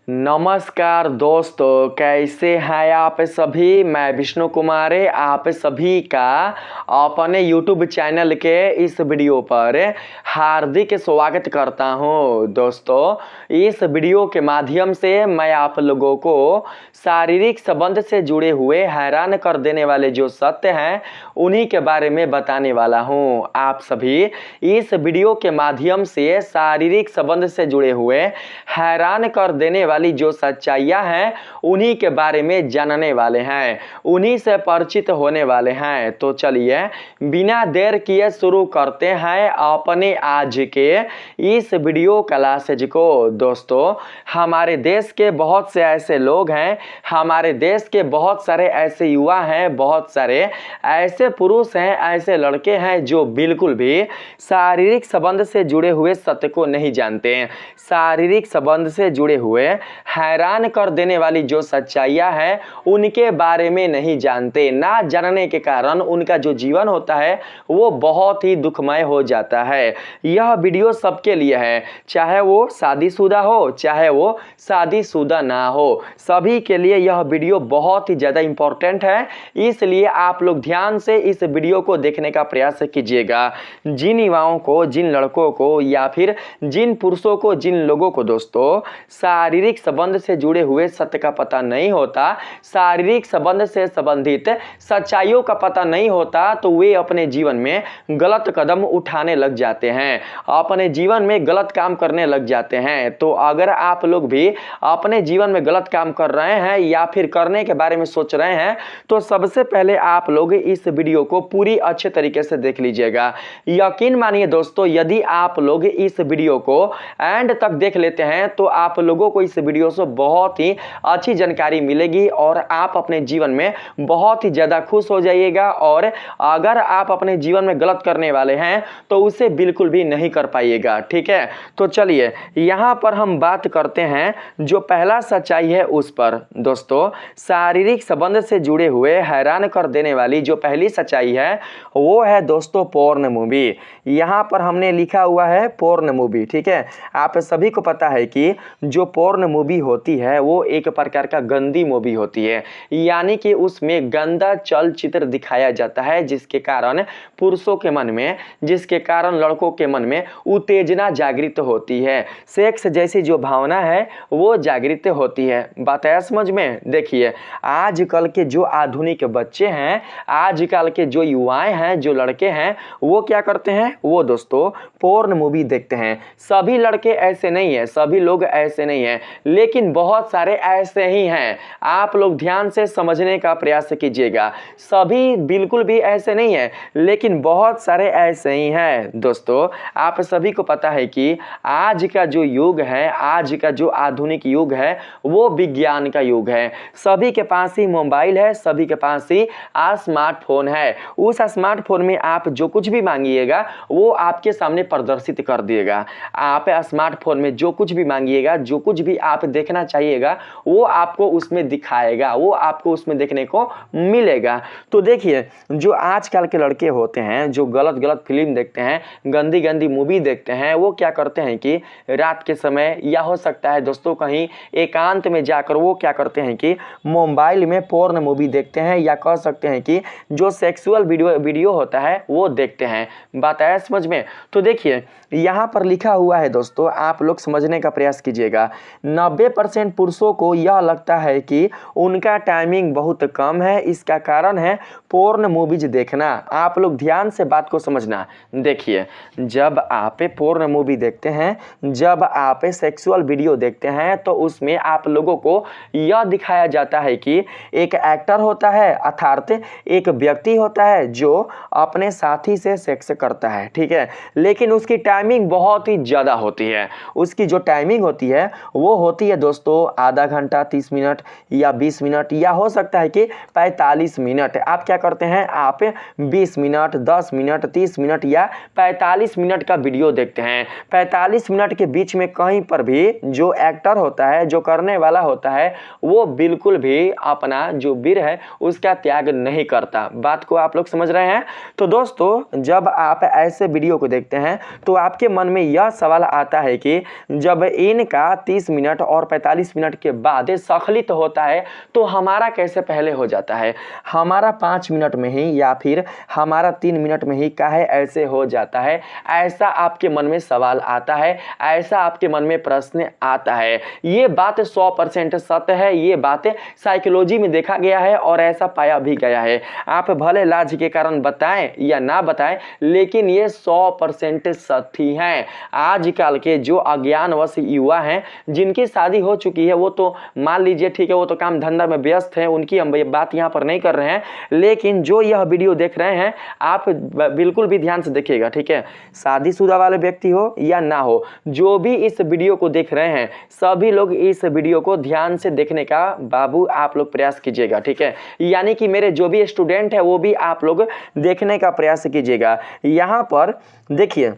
नमस्कार दोस्तों, कैसे हैं आप सभी। मैं विष्णु कुमार आप सभी का अपने YouTube चैनल के इस वीडियो पर हार्दिक स्वागत करता हूं। दोस्तों, इस वीडियो के माध्यम से मैं आप लोगों को शारीरिक संबंध से जुड़े हुए हैरान कर देने वाले जो सत्य हैं उन्हीं के बारे में बताने वाला हूं। आप सभी इस वीडियो के माध्यम से शारीरिक संबंध से जुड़े हुए हैरान कर देने वाली जो सच्चाइयां हैं उन्हीं के बारे में जानने वाले हैं, उन्हीं से परिचित होने वाले हैं। तो चलिए बिना देर किए शुरू करते हैं अपने आज के इस वीडियो क्लासेज को। दोस्तों, हमारे देश के बहुत से ऐसे लोग हैं, हमारे देश के बहुत सारे ऐसे युवा हैं, बहुत सारे ऐसे पुरुष हैं, ऐसे लड़के हैं जो बिल्कुल भी शारीरिक संबंध से जुड़े हुए सत्य को नहीं जानते हैं। शारीरिक संबंध से जुड़े हुए हैरान कर देने वाली जो सच्चाइयां हैं उनके बारे में नहीं जानते। ना जानने के कारण उनका जो जीवन होता है वो बहुत ही दुखमय हो जाता है। यह वीडियो सबके लिए है, चाहे वो शादीशुदा हो चाहे वो शादीशुदा ना हो, सभी के लिए यह वीडियो बहुत ही ज़्यादा इम्पोर्टेंट है। इसलिए आप लोग ध्यान से इस वीडियो को देखने का प्रयास कीजिएगा। जिन युवाओं को, जिन लड़कों को या फिर जिन पुरुषों को, जिन लोगों को दोस्तों शारीरिक संबंध से जुड़े हुए सत्य का पता नहीं होता, शारीरिक संबंध से संबंधित सच्चाइयों का पता नहीं होता, तो वे अपने जीवन में गलत कदम उठाने लग जाते हैं, अपने जीवन में गलत काम करने लग जाते हैं। तो अगर आप लोग भी अपने जीवन में गलत काम कर रहे हैं या फिर करने के बारे में सोच रहे हैं तो सबसे पहले आप लोग इस वीडियो को पूरी अच्छे तरीके से देख लीजिएगा। यकीन मानिए दोस्तों, यदि आप लोग इस वीडियो को एंड तक देख लेते हैं तो आप लोगों को इस वीडियो से बहुत ही अच्छी जानकारी मिलेगी और आप अपने जीवन में बहुत ही ज़्यादा खुश हो जाइएगा। और अगर आप अपने जीवन में गलत करने वाले हैं तो उसे बिल्कुल भी नहीं कर पाइएगा। ठीक है, तो चलिए यहाँ पर हम बात करते हैं जो पहला सच्चाई है उस पर। दोस्तों, शारीरिक संबंध से जुड़े हुए हैरान कर देने वाली जो पहली सच्चाई है वो है दोस्तों पोर्न मूवी। यहाँ पर हमने लिखा हुआ है पोर्न मूवी। ठीक है, आप सभी को पता है कि जो पोर्न मूवी होती है वो एक प्रकार का गंदी मूवी होती है, यानी कि उसमें गंदा चलचित्र दिखाया जाता है जिसके कारण पुरुषों के मन में, जिसके कारण लड़कों के मन में उत्तेजना जागृत होती है, सेक्स जैसी जो भावना है वो जागृत होती है। बात है समझ में। देखिए, आजकल के जो आधुनिक बच्चे हैं, आजकल के जो युवाएं हैं, जो लड़के हैं, वो क्या करते हैं, वो दोस्तों पोर्न मूवी देखते हैं। सभी लड़के ऐसे नहीं है, सभी लोग ऐसे नहीं है, लेकिन बहुत सारे ऐसे ही हैं। आप लोग ध्यान से समझने का प्रयास कीजिएगा। सभी बिल्कुल भी ऐसे नहीं है, लेकिन बहुत सारे ऐसे ही हैं। दोस्तों, आप सभी को पता है कि आज का जो युग है, आज का जो आधुनिक युग है वो विज्ञान का युग है। सभी के पास ही मोबाइल है, सभी के पास ही स्मार्टफोन है। उस स्मार्टफोन में आप जो कुछ भी मांगिएगा वो आपके सामने प्रदर्शित कर दिएगा। आप स्मार्टफोन में जो कुछ भी मांगिएगा, जो कुछ भी आप देखना चाहिएगा वो आपको उसमें दिखाएगा, वो आपको उसमें देखने को मिलेगा। तो देखिए, जो आजकल के लड़के होते हैं जो गलत गलत फिल्म देखते हैं, गंदी गंदी मूवी देखते हैं, वो क्या करते हैं कि रात के समय या हो सकता है दोस्तों कहीं एकांत में जाकर वो क्या करते हैं कि मोबाइल में पोर्न मूवी देखते हैं, या कह सकते हैं कि जो सेक्सुअल वीडियो होता है वो देखते हैं। बात आया समझ में। तो देखिए यहाँ पर लिखा हुआ है दोस्तों, आप लोग समझने का प्रयास कीजिएगा। 90% पुरुषों को यह लगता है कि उनका टाइमिंग बहुत कम है, इसका कारण है पोर्न मूवीज देखना। आप लोग ध्यान से बात को समझना। देखिए, जब आप पोर्न मूवी देखते हैं, जब आप सेक्सुअल वीडियो देखते हैं तो उसमें आप लोगों को यह दिखाया जाता है कि एक एक्टर होता है, अर्थात एक व्यक्ति होता है जो अपने साथी से सेक्स करता है। ठीक है, लेकिन उसकी टाइमिंग बहुत ही ज़्यादा होती है। उसकी जो टाइमिंग होती है वो होती है दोस्तों आधा घंटा, 30 मिनट या 20 मिनट, या हो सकता है कि 45 मिनट। आप क्या करते हैं, आप 20 मिनट, 10 मिनट, 30 मिनट या 45 मिनट का वीडियो देखते हैं। 45 मिनट के बीच में कहीं पर भी जो एक्टर होता है, जो करने वाला होता है, वो बिल्कुल भी अपना जो वीर है उसका त्याग नहीं करता। बात को आप लोग समझ रहे हैं। तो दोस्तों, जब आप ऐसे वीडियो को देखते हैं तो आपके मन में यह सवाल आता है कि जब इनका 30 मिनट और 45 मिनट के बाद स्खलित होता है तो हमारा कैसे पहले हो जाता है? हमारा 5 मिनट में ही या फिर हमारा 3 मिनट में ही काहे ऐसे हो जाता है? ऐसा आपके मन में सवाल आता है, ऐसा आपके मन में प्रश्न आता है। ये बात 100% सत्य है, ये बातें साइकोलॉजी में देखा गया है और ऐसा पाया भी गया है। आप भले लाज के कारण बताएं या ना बताएं, लेकिन ये 100% सत्य ही है। आजकल के जो अज्ञानवश युवा हैं, जिनकी शादी हो चुकी है, वो तो मान लीजिए ठीक है, वो तो काम धंधा में व्यस्त है, उनकी हम बात यहाँ पर नहीं कर रहे हैं। लेकिन जो यह वीडियो देख रहे हैं, आप बिल्कुल भी ध्यान से देखिएगा, ठीक है। शादीशुदा वाले व्यक्ति हो या ना हो, जो भी इस वीडियो को देख रहे हैं, सभी लोग इस वीडियो को ध्यान से देखने का बाबू आप लोग प्रयास कीजिएगा, ठीक है। यानी कि मेरे जो भी स्टूडेंट है वो भी आप लोग देखने का प्रयास कीजिएगा। यहाँ पर देखिए,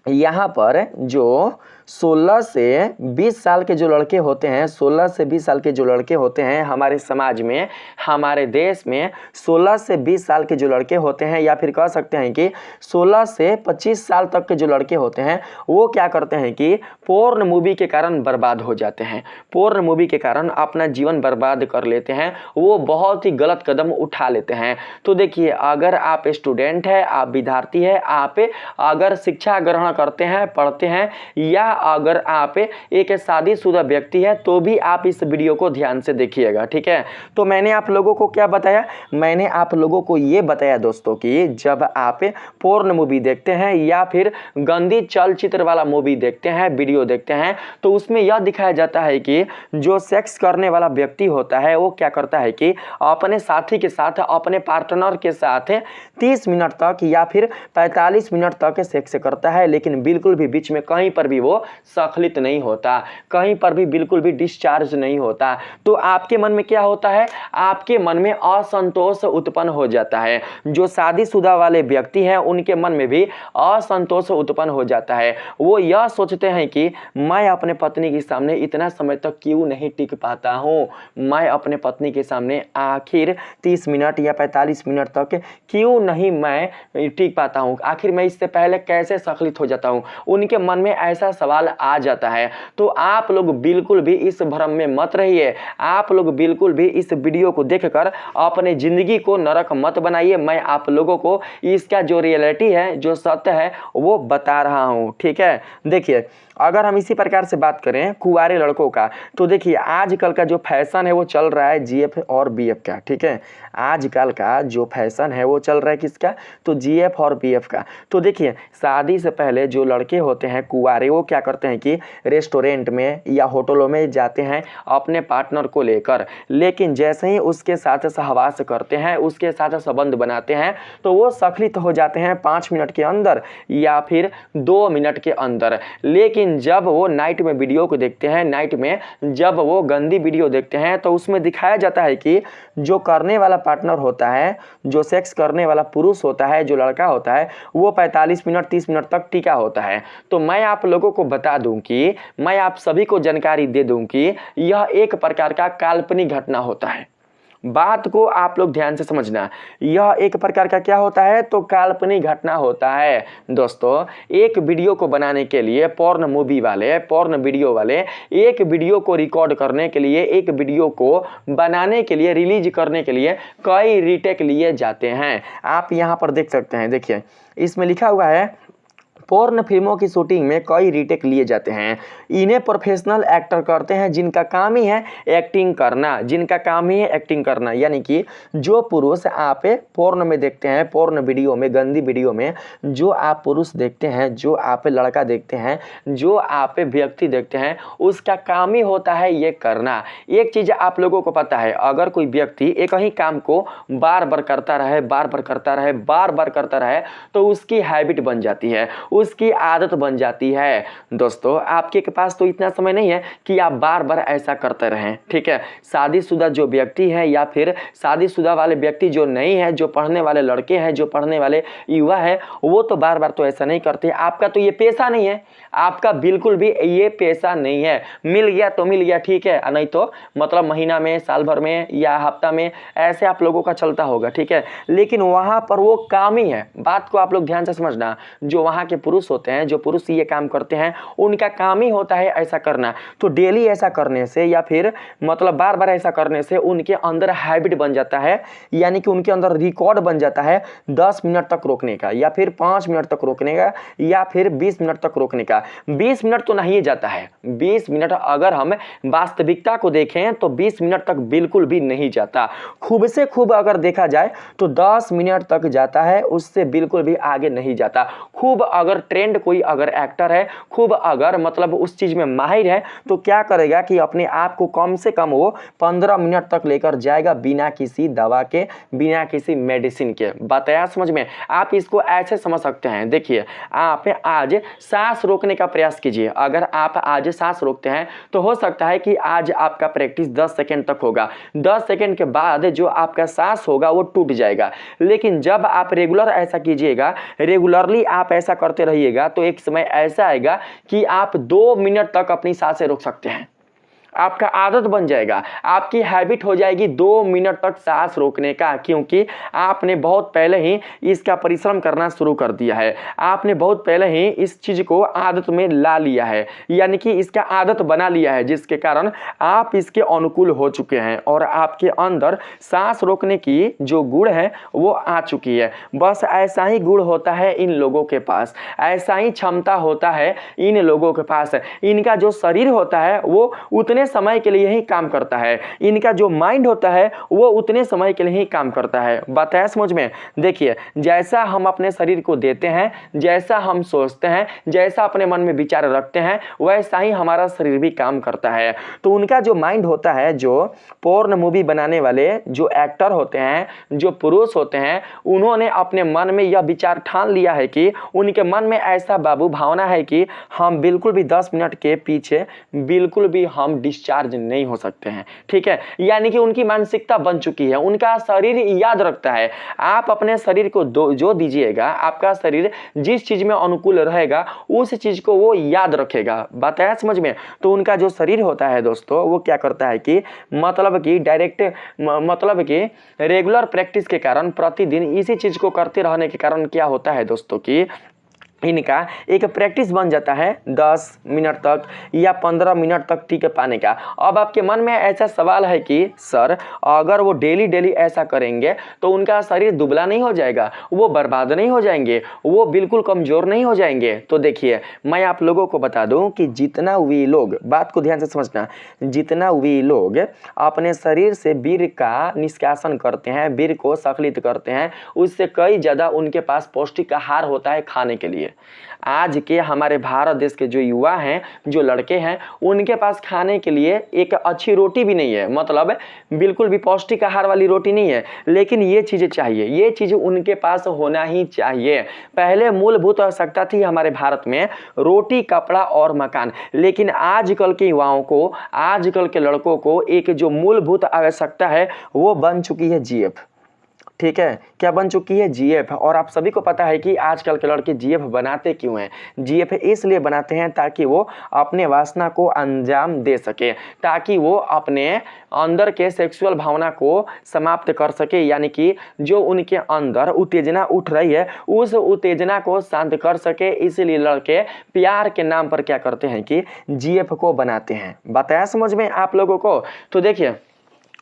यहाँ पर जो 16 से 20 साल के जो लड़के होते हैं, 16 से 20 साल के जो लड़के होते हैं हमारे समाज में, हमारे देश में 16 से 20 साल के जो लड़के होते हैं, या फिर कह सकते हैं कि 16 से 25 साल तक के जो लड़के होते हैं, वो क्या करते हैं कि पोर्न मूवी के कारण बर्बाद हो जाते हैं। पोर्न मूवी के कारण अपना जीवन बर्बाद कर लेते हैं, वो बहुत ही गलत कदम उठा लेते हैं। तो देखिए, अगर आप स्टूडेंट है, आप विद्यार्थी है, आप अगर शिक्षा ग्रहण करते हैं, पढ़ते हैं, या अगर आप एक शादीशुदा व्यक्ति है, तो भी आप इस वीडियो को ध्यान से देखिएगा, ठीक है। तो मैंने आप लोगों को क्या बताया? मैंने आप लोगों को ये बताया दोस्तों कि जब आप पोर्न मूवी देखते हैं या फिर गंदी चलचित्र वाला मूवी देखते हैं, वीडियो देखते हैं, तो उसमें यह दिखाया जाता है कि जो सेक्स करने वाला व्यक्ति होता है वो क्या करता है कि अपने साथी के साथ, अपने पार्टनर के साथ 30 मिनट तक या फिर 45 मिनट तक सेक्स करता है, लेकिन बिल्कुल भी बीच में कहीं पर भी वो स्खलित नहीं होता, कहीं पर भी बिल्कुल भी डिस्चार्ज नहीं होता। तो आपके मन में क्या होता है? आपके मन में असंतोष उत्पन्न हो जाता है। जो शादीशुदा वाले व्यक्ति हैं, उनके मन में भी असंतोष उत्पन्न हो जाता है। वो यह सोचते हैं कि मैं अपने पत्नी के सामने इतना समय तक क्यों नहीं टिक पाता हूँ, मैं अपने पत्नी के सामने आखिर 30 मिनट या 45 मिनट तक क्यों नहीं मैं टिक पाता हूँ, आखिर मैं इससे पहले कैसे स्खलित हो जाता हूँ। उनके मन में ऐसा सवाल आ जाता है। तो आप लोग बिल्कुल भी इस भ्रम में मत रहिए, आप लोग बिल्कुल भी इस वीडियो को देखकर अपने जिंदगी को नरक मत बनाइए। मैं आप लोगों को इसका जो रियलिटी है, जो सत्य है, वो बता रहा हूँ, ठीक है। देखिए, अगर हम इसी प्रकार से बात करें कुंवारे लड़कों का, तो देखिए आजकल का जो फैशन है वो चल रहा है जीएफ और बीएफ का, ठीक है। आजकल का जो फैशन है वो चल रहा है किसका? तो जीएफ और बीएफ का। तो देखिए, शादी से पहले जो लड़के होते हैं कुंवारे, वो क्या करते हैं कि रेस्टोरेंट में या होटलों में जाते हैं अपने पार्टनर को लेकर, लेकिन जैसे ही उसके साथ सहवास करते हैं, उसके साथ संबंध बनाते हैं, तो वो स्खलित हो जाते हैं 5 मिनट के अंदर या फिर 2 मिनट के अंदर। लेकिन जब वो नाइट में वीडियो को देखते हैं, नाइट में जब वो गंदी वीडियो देखते हैं, तो उसमें दिखाया जाता है कि जो करने वाला पार्टनर होता है, जो सेक्स करने वाला पुरुष होता है, जो लड़का होता है, वो 45 मिनट 30 मिनट तक टिका होता है। तो मैं आप लोगों को बता दूं कि मैं आप सभी को जानकारी दे दूं कि यह एक प्रकार का काल्पनिक घटना होता है। बात को आप लोग ध्यान से समझना, यह एक प्रकार का क्या होता है? तो काल्पनिक घटना होता है। दोस्तों, एक वीडियो को बनाने के लिए पोर्न मूवी वाले, पोर्न वीडियो वाले एक वीडियो को रिकॉर्ड करने के लिए, एक वीडियो को बनाने के लिए, रिलीज करने के लिए कई रीटेक लिए जाते हैं। आप यहाँ पर देख सकते हैं, देखिए इसमें लिखा हुआ है पोर्न फिल्मों की शूटिंग में कई रीटेक लिए जाते हैं। इन्हें प्रोफेशनल एक्टर करते हैं, जिनका काम ही है एक्टिंग करना, जिनका काम ही है एक्टिंग करना। यानी कि जो पुरुष आप पोर्न में देखते हैं, पोर्न वीडियो में, गंदी वीडियो में जो आप पुरुष देखते हैं, जो आप लड़का देखते हैं, जो आप व्यक्ति देखते हैं, उसका काम ही होता है ये करना। एक चीज़ आप लोगों को पता है, अगर कोई व्यक्ति एक ही काम को बार बार करता रहे, बार बार करता रहे, बार बार करता रहे, तो उसकी हैबिट बन जाती है, उसकी आदत बन जाती है। दोस्तों, आपके पास तो इतना समय नहीं है कि आप बार बार ऐसा करते रहें, ठीक है। शादीशुदा जो व्यक्ति है या फिर शादीशुदा वाले व्यक्ति जो नहीं है, जो पढ़ने वाले लड़के हैं, जो पढ़ने वाले युवा है, वो तो बार बार तो ऐसा नहीं करते। आपका तो ये पेशा नहीं है, आपका बिल्कुल भी ये पैसा नहीं है। मिल गया तो मिल गया, ठीक है, नहीं तो मतलब महीना में, साल भर में या हफ्ता में ऐसे आप लोगों का चलता होगा, ठीक है। लेकिन वहां पर वो काम ही है, बात को आप लोग ध्यान से समझना। जो वहां के पुरुष होते हैं, जो पुरुष ये काम करते हैं, उनका काम ही होता है ऐसा करना। तो डेली ऐसा करने से या फिर मतलब बार बार ऐसा करने से उनके अंदर हैबिट बन जाता है, यानी कि उनके अंदर रिकॉर्ड बन जाता है 10 मिनट तक रोकने का, या फिर 5 मिनट तक रोकने का, या फिर 20 मिनट तक रोकने का। 20 मिनट तो नहीं जाता है, 20 मिनट अगर हम वास्तविकता को देखें तो 20 मिनट तक बिल्कुल भी नहीं जाता। खूब से खूब अगर देखा जाए तो 10 मिनट तक जाता है, उससे बिल्कुल भी आगे नहीं जाता। खूब अगर ट्रेंड कोई अगर एक्टर है, खूब अगर मतलब उस चीज में माहिर है, तो क्या करेगा कि अपने आप को कम से कम वो 15 मिनट तक लेकर जाएगा, बिना किसी दवा के, बिना किसी मेडिसिन के। बताया समझ में? आप इसको ऐसे समझ सकते हैं, देखिए आप आज सांस रोकने का प्रयास कीजिए। अगर आप आज सांस रोकते हैं तो हो सकता है कि आज आपका प्रैक्टिस 10 सेकंड तक होगा, 10 सेकंड के बाद जो आपका सांस होगा वो टूट जाएगा। लेकिन जब आप रेगुलर ऐसा कीजिएगा, रेगुलरली आप ऐसा करते रहिएगा, तो एक समय ऐसा आएगा कि आप 2 मिनट तक अपनी सांसें रोक सकते हैं। आपका आदत बन जाएगा, आपकी हैबिट हो जाएगी 2 मिनट तक सांस रोकने का, क्योंकि आपने बहुत पहले ही इसका परिश्रम करना शुरू कर दिया है। आपने बहुत पहले ही इस चीज को आदत में ला लिया है, यानी कि इसका आदत बना लिया है, जिसके कारण आप इसके अनुकूल हो चुके हैं और आपके अंदर सांस रोकने की जो गुण है वो आ चुकी है। बस ऐसा ही गुण होता है इन लोगों के पास, ऐसा ही क्षमता होता है इन लोगों के पास। इनका जो शरीर होता है वो उतने समय के लिए ही काम करता है, इनका जो माइंड होता है वो उतने समय के लिए ही काम करता है। बात है समझ में? देखिए जैसा हम अपने शरीर को देते हैं, जैसा हम सोचते हैं, जैसा अपने मन में विचार रखते हैं, वैसा ही हमारा शरीर भी काम करता है। तो उनका जो माइंड होता है, जो पोर्न मूवी बनाने वाले जो एक्टर होते हैं, जो पुरुष होते हैं, उन्होंने अपने मन में यह विचार ठान लिया है कि उनके मन में ऐसा बाबू भावना है कि हम बिल्कुल भी 10 मिनट के पीछे बिल्कुल भी हम डिस्चार्ज नहीं हो सकते हैं, ठीक है। यानी कि उनकी मानसिकता बन चुकी है, उनका शरीर याद रखता है। आप अपने शरीर को जो दीजिएगा, आपका शरीर जिस चीज में अनुकूल रहेगा उस चीज को वो याद रखेगा। बात है समझ में? तो उनका जो शरीर होता है दोस्तों, वो क्या करता है कि मतलब कि डायरेक्ट मतलब कि रेगुलर प्रैक्टिस के कारण, प्रतिदिन इसी चीज को करते रहने के कारण क्या होता है दोस्तों कि इनका एक प्रैक्टिस बन जाता है 10 मिनट तक या 15 मिनट तक टिक पाने का। अब आपके मन में ऐसा सवाल है कि सर अगर वो डेली डेली ऐसा करेंगे तो उनका शरीर दुबला नहीं हो जाएगा, वो बर्बाद नहीं हो जाएंगे, वो बिल्कुल कमजोर नहीं हो जाएंगे? तो देखिए मैं आप लोगों को बता दूं कि जितना वी लोग, बात को ध्यान से समझना, जितना वी लोग अपने शरीर से वीर्य का निष्कासन करते हैं, वीर्य को संकलित करते हैं, उससे कई ज़्यादा उनके पास पौष्टिक आहार होता है खाने के लिए। आज के हमारे भारत देश के जो युवा हैं, जो लड़के हैं, उनके पास खाने के लिए एक अच्छी रोटी भी नहीं है, मतलब बिल्कुल भी पौष्टिक आहार वाली रोटी नहीं है। लेकिन ये चीज़ें चाहिए, ये चीज़ उनके पास होना ही चाहिए। पहले मूलभूत आवश्यकता थी हमारे भारत में रोटी, कपड़ा और मकान, लेकिन आजकल के युवाओं को, आजकल के लड़कों को एक जो मूलभूत आवश्यकता है वो बन चुकी है जीएफ। ठीक है, क्या बन चुकी है? जीएफ। और आप सभी को पता है कि आजकल के लड़के जीएफ बनाते क्यों हैं? जीएफ इसलिए बनाते हैं ताकि वो अपने वासना को अंजाम दे सके, ताकि वो अपने अंदर के सेक्सुअल भावना को समाप्त कर सके, यानी कि जो उनके अंदर उत्तेजना उठ रही है उस उत्तेजना को शांत कर सके। इसलिए लड़के प्यार के नाम पर क्या करते हैं कि जीएफ को बनाते हैं। बताया समझ में आप लोगों को? तो देखिए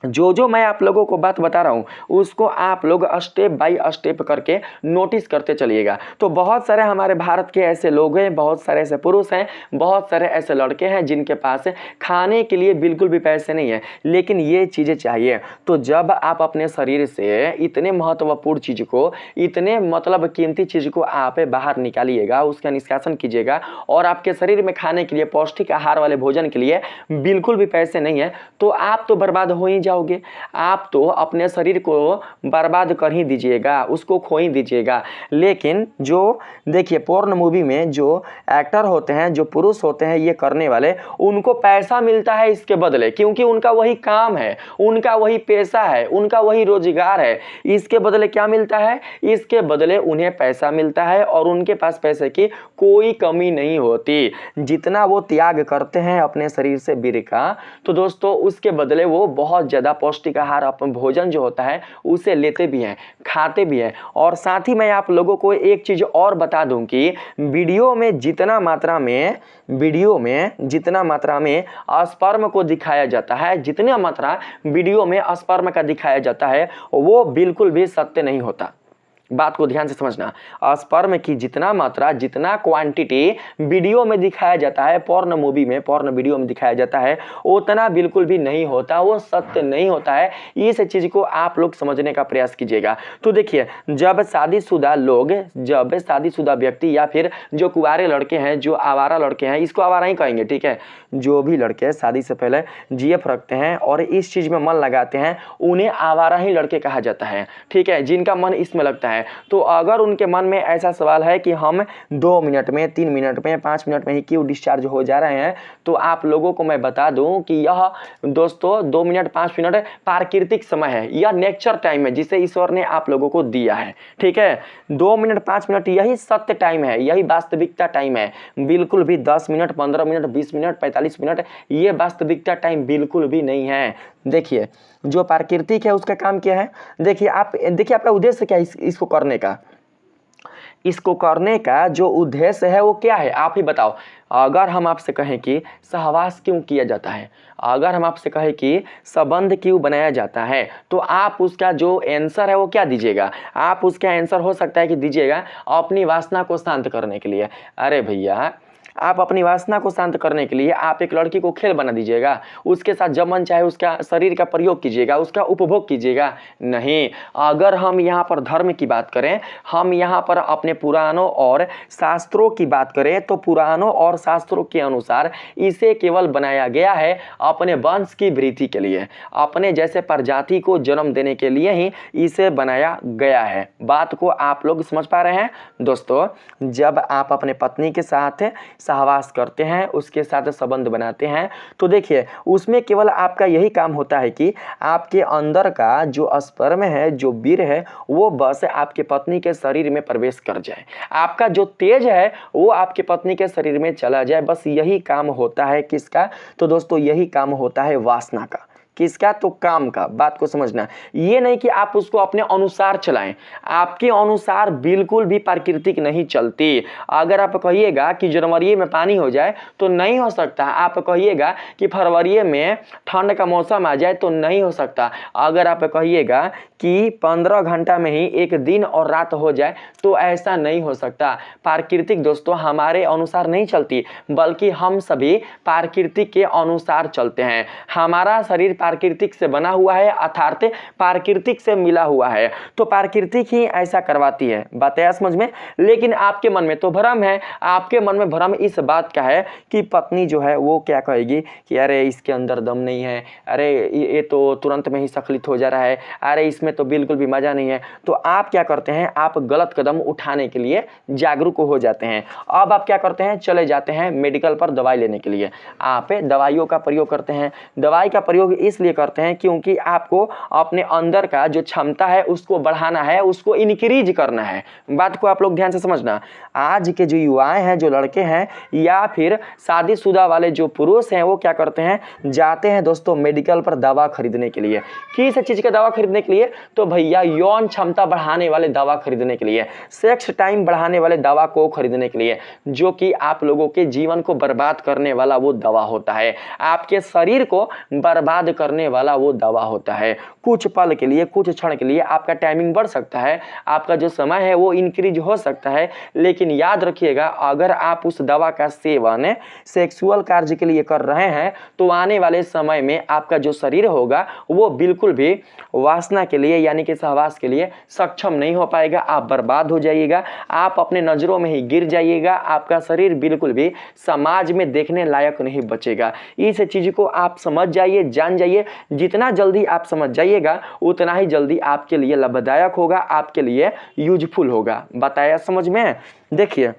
जो मैं आप लोगों को बात बता रहा हूँ उसको आप लोग स्टेप बाय स्टेप करके नोटिस करते चलिएगा। तो बहुत सारे हमारे भारत के ऐसे लोग हैं, बहुत सारे ऐसे पुरुष हैं, बहुत सारे ऐसे लड़के हैं जिनके पास खाने के लिए बिल्कुल भी पैसे नहीं है, लेकिन ये चीज़ें चाहिए। तो जब आप अपने शरीर से इतने महत्वपूर्ण चीज़ को, इतने मतलब कीमती चीज़ को आप बाहर निकालिएगा, उसका निष्कासन कीजिएगा, और आपके शरीर में खाने के लिए पौष्टिक आहार वाले भोजन के लिए बिल्कुल भी पैसे नहीं है, तो आप तो बर्बाद हो ही जाओगे, आप तो अपने शरीर को बर्बाद कर ही दीजिएगा, उसको खो ही दीजिएगा। लेकिन जो देखिए पोर्न मूवी में जो एक्टर होते हैं, जो पुरुष होते हैं ये करने वाले, उनको पैसा मिलता है इसके बदले, क्योंकि उनका वही काम है, उनका वही पेशा है, उनका वही रोजगार है। इसके बदले क्या मिलता है? इसके बदले उन्हें पैसा मिलता है और उनके पास पैसे की कोई कमी नहीं होती। जितना वो त्याग करते हैं अपने शरीर से वीर्य का, तो दोस्तों उसके बदले वो बहुत ज़्यादा पौष्टिक आहार, अपना भोजन जो होता है उसे लेते भी हैं, खाते भी हैं। और साथ ही मैं आप लोगों को एक चीज़ और बता दूं कि वीडियो में जितना मात्रा में स्पर्म को दिखाया जाता है, जितना मात्रा वीडियो में स्पर्म का दिखाया जाता है, वो बिल्कुल भी सत्य नहीं होता। बात को ध्यान से समझना। स्पर्म की जितना मात्रा, जितना क्वांटिटी वीडियो में दिखाया जाता है, पोर्न मूवी में, पोर्न वीडियो में दिखाया जाता है, उतना बिल्कुल भी नहीं होता, वो सत्य नहीं होता है। इस चीज़ को आप लोग समझने का प्रयास कीजिएगा। तो देखिए, जब शादीशुदा व्यक्ति या फिर जो कुंवारे लड़के हैं, जो आवारा लड़के हैं, इसको आवारा ही कहेंगे, ठीक है, जो भी लड़के शादी से पहले जीएफ रखते हैं और इस चीज़ में मन लगाते हैं, उन्हें आवारा ही लड़के कहा जाता है, ठीक है, जिनका मन इसमें लगता है। तो अगर उनके मन में ऐसा सवाल है कि हम 2 मिनट में, 3 मिनट में, 5 मिनट में ही क्यों डिस्चार्ज हो जा रहे हैं, तो आप लोगों को मैं बता दूं कि यह दोस्तों 2 मिनट 5 मिनट प्राकृतिक समय है, यह नेचर टाइम है जिसे ईश्वर ने आप लोगों को दिया है, ठीक है। 2 मिनट 5 मिनट यही सत्य टाइम है, यही वास्तविकता टाइम है। बिल्कुल भी 10 मिनट, 15 मिनट, 20 मिनट, 45 मिनट ये वास्तविकता टाइम बिल्कुल भी नहीं है। देखिए, जो प्राकृतिक है उसका काम क्या है? देखिए आपका उद्देश्य क्या है इसको करने का? इसको करने का जो उद्देश्य है वो क्या है, आप ही बताओ। अगर हम आपसे कहें कि सहवास क्यों किया जाता है, अगर हम आपसे कहें कि संबंध क्यों बनाया जाता है, तो आप उसका जो आंसर है वो क्या दीजिएगा? आप उसका आंसर हो सकता है कि दीजिएगा अपनी वासना को शांत करने के लिए। अरे भैया, आप अपनी वासना को शांत करने के लिए आप एक लड़की को खेल बना दीजिएगा, उसके साथ जब मन चाहे उसका शरीर का प्रयोग कीजिएगा, उसका उपभोग कीजिएगा? नहीं। अगर हम यहाँ पर धर्म की बात करें, हम यहाँ पर अपने पुराणों और शास्त्रों की बात करें, तो पुराणों और शास्त्रों के अनुसार इसे केवल बनाया गया है अपने वंश की वृद्धि के लिए, अपने जैसे प्रजाति को जन्म देने के लिए ही इसे बनाया गया है। बात को आप लोग समझ पा रहे हैं? दोस्तों, जब आप अपने पत्नी के साथ सहवास करते हैं, उसके साथ संबंध बनाते हैं, तो देखिए उसमें केवल आपका यही काम होता है कि आपके अंदर का जो स्पर्म है, जो वीर्य है, वो बस आपके पत्नी के शरीर में प्रवेश कर जाए, आपका जो तेज है वो आपके पत्नी के शरीर में चला जाए। बस यही काम होता है किसका? तो दोस्तों यही काम होता है वासना का। किसका? तो काम का। बात को समझना, ये नहीं कि आप उसको अपने अनुसार चलाएं, आपके अनुसार बिल्कुल भी प्राकृतिक नहीं चलती। अगर आप कहिएगा कि जनवरी में पानी हो जाए तो नहीं हो सकता, आप कहिएगा कि फरवरी में ठंड का मौसम आ जाए तो नहीं हो सकता, अगर आप कहिएगा कि 15 घंटा में ही एक दिन और रात हो जाए तो ऐसा नहीं हो सकता। प्राकृतिक दोस्तों हमारे अनुसार नहीं चलती, बल्कि हम सभी प्राकृतिक के अनुसार चलते हैं। हमारा शरीर प्राकृतिक से बना हुआ है, अर्थात प्राकृतिक से मिला हुआ है, तो प्राकृतिक ही ऐसा करवाती है। बात है समझ में? लेकिन आपके मन में तो भ्रम है, आपके मन में भ्रम इस बात का है कि पत्नी जो है वो क्या कहेगी कि अरे इसके अंदर दम नहीं है, अरे ये तो तुरंत में ही स्खलित हो जा रहा है, अरे इसमें तो बिल्कुल भी मजा नहीं है। तो आप क्या करते हैं? आप गलत कदम उठाने के लिए जागरूक हो जाते हैं। अब आप क्या करते हैं? चले जाते हैं मेडिकल पर दवाई लेने के लिए। आप दवाइयों का प्रयोग करते हैं। दवाई का प्रयोग इसलिए करते हैं क्योंकि आपको अपने अंदर का जो क्षमता है उसको बढ़ाना है, उसको इंक्रीज करना है। बात को आप लोग ध्यान से समझना। आज के जो युवाएं हैं, जो लड़के हैं या फिर शादीशुदा वाले जो पुरुष हैं, वो क्या करते हैं? जाते हैं दोस्तों मेडिकल पर दवा खरीदने के लिए। किस चीज का दवा खरीदने के लिए? तो भैया यौन क्षमता बढ़ाने वाले दवा खरीदने के लिए, सेक्स टाइम बढ़ाने वाले दवा को खरीदने के लिए, जो कि आप लोगों के जीवन को बर्बाद करने वाला वो दवा होता है, आपके शरीर को बर्बाद करने वाला वो दवा होता है। कुछ पल के लिए, कुछ क्षण के लिए आपका टाइमिंग बढ़ सकता है, आपका जो समय है वो इंक्रीज हो सकता है, लेकिन याद रखिएगा अगर आप उस दवा का सेवन सेक्सुअल कार्य के लिए कर रहे हैं तो आने वाले समय में आपका जो शरीर होगा वो बिल्कुल भी वासना के लिए यानी कि सहवास के लिए सक्षम नहीं हो पाएगा। आप बर्बाद हो जाइएगा, आप अपने नजरों में ही गिर जाइएगा, आपका शरीर बिल्कुल भी समाज में देखने लायक नहीं बचेगा। इस चीज को आप समझ जाइए, जान जाइए। जाइए। जितना जल्दी आप समझ जाइएगा उतना ही जल्दी आपके लिए लाभदायक होगा, आपके लिए यूजफुल होगा। बताया समझ में? देखिए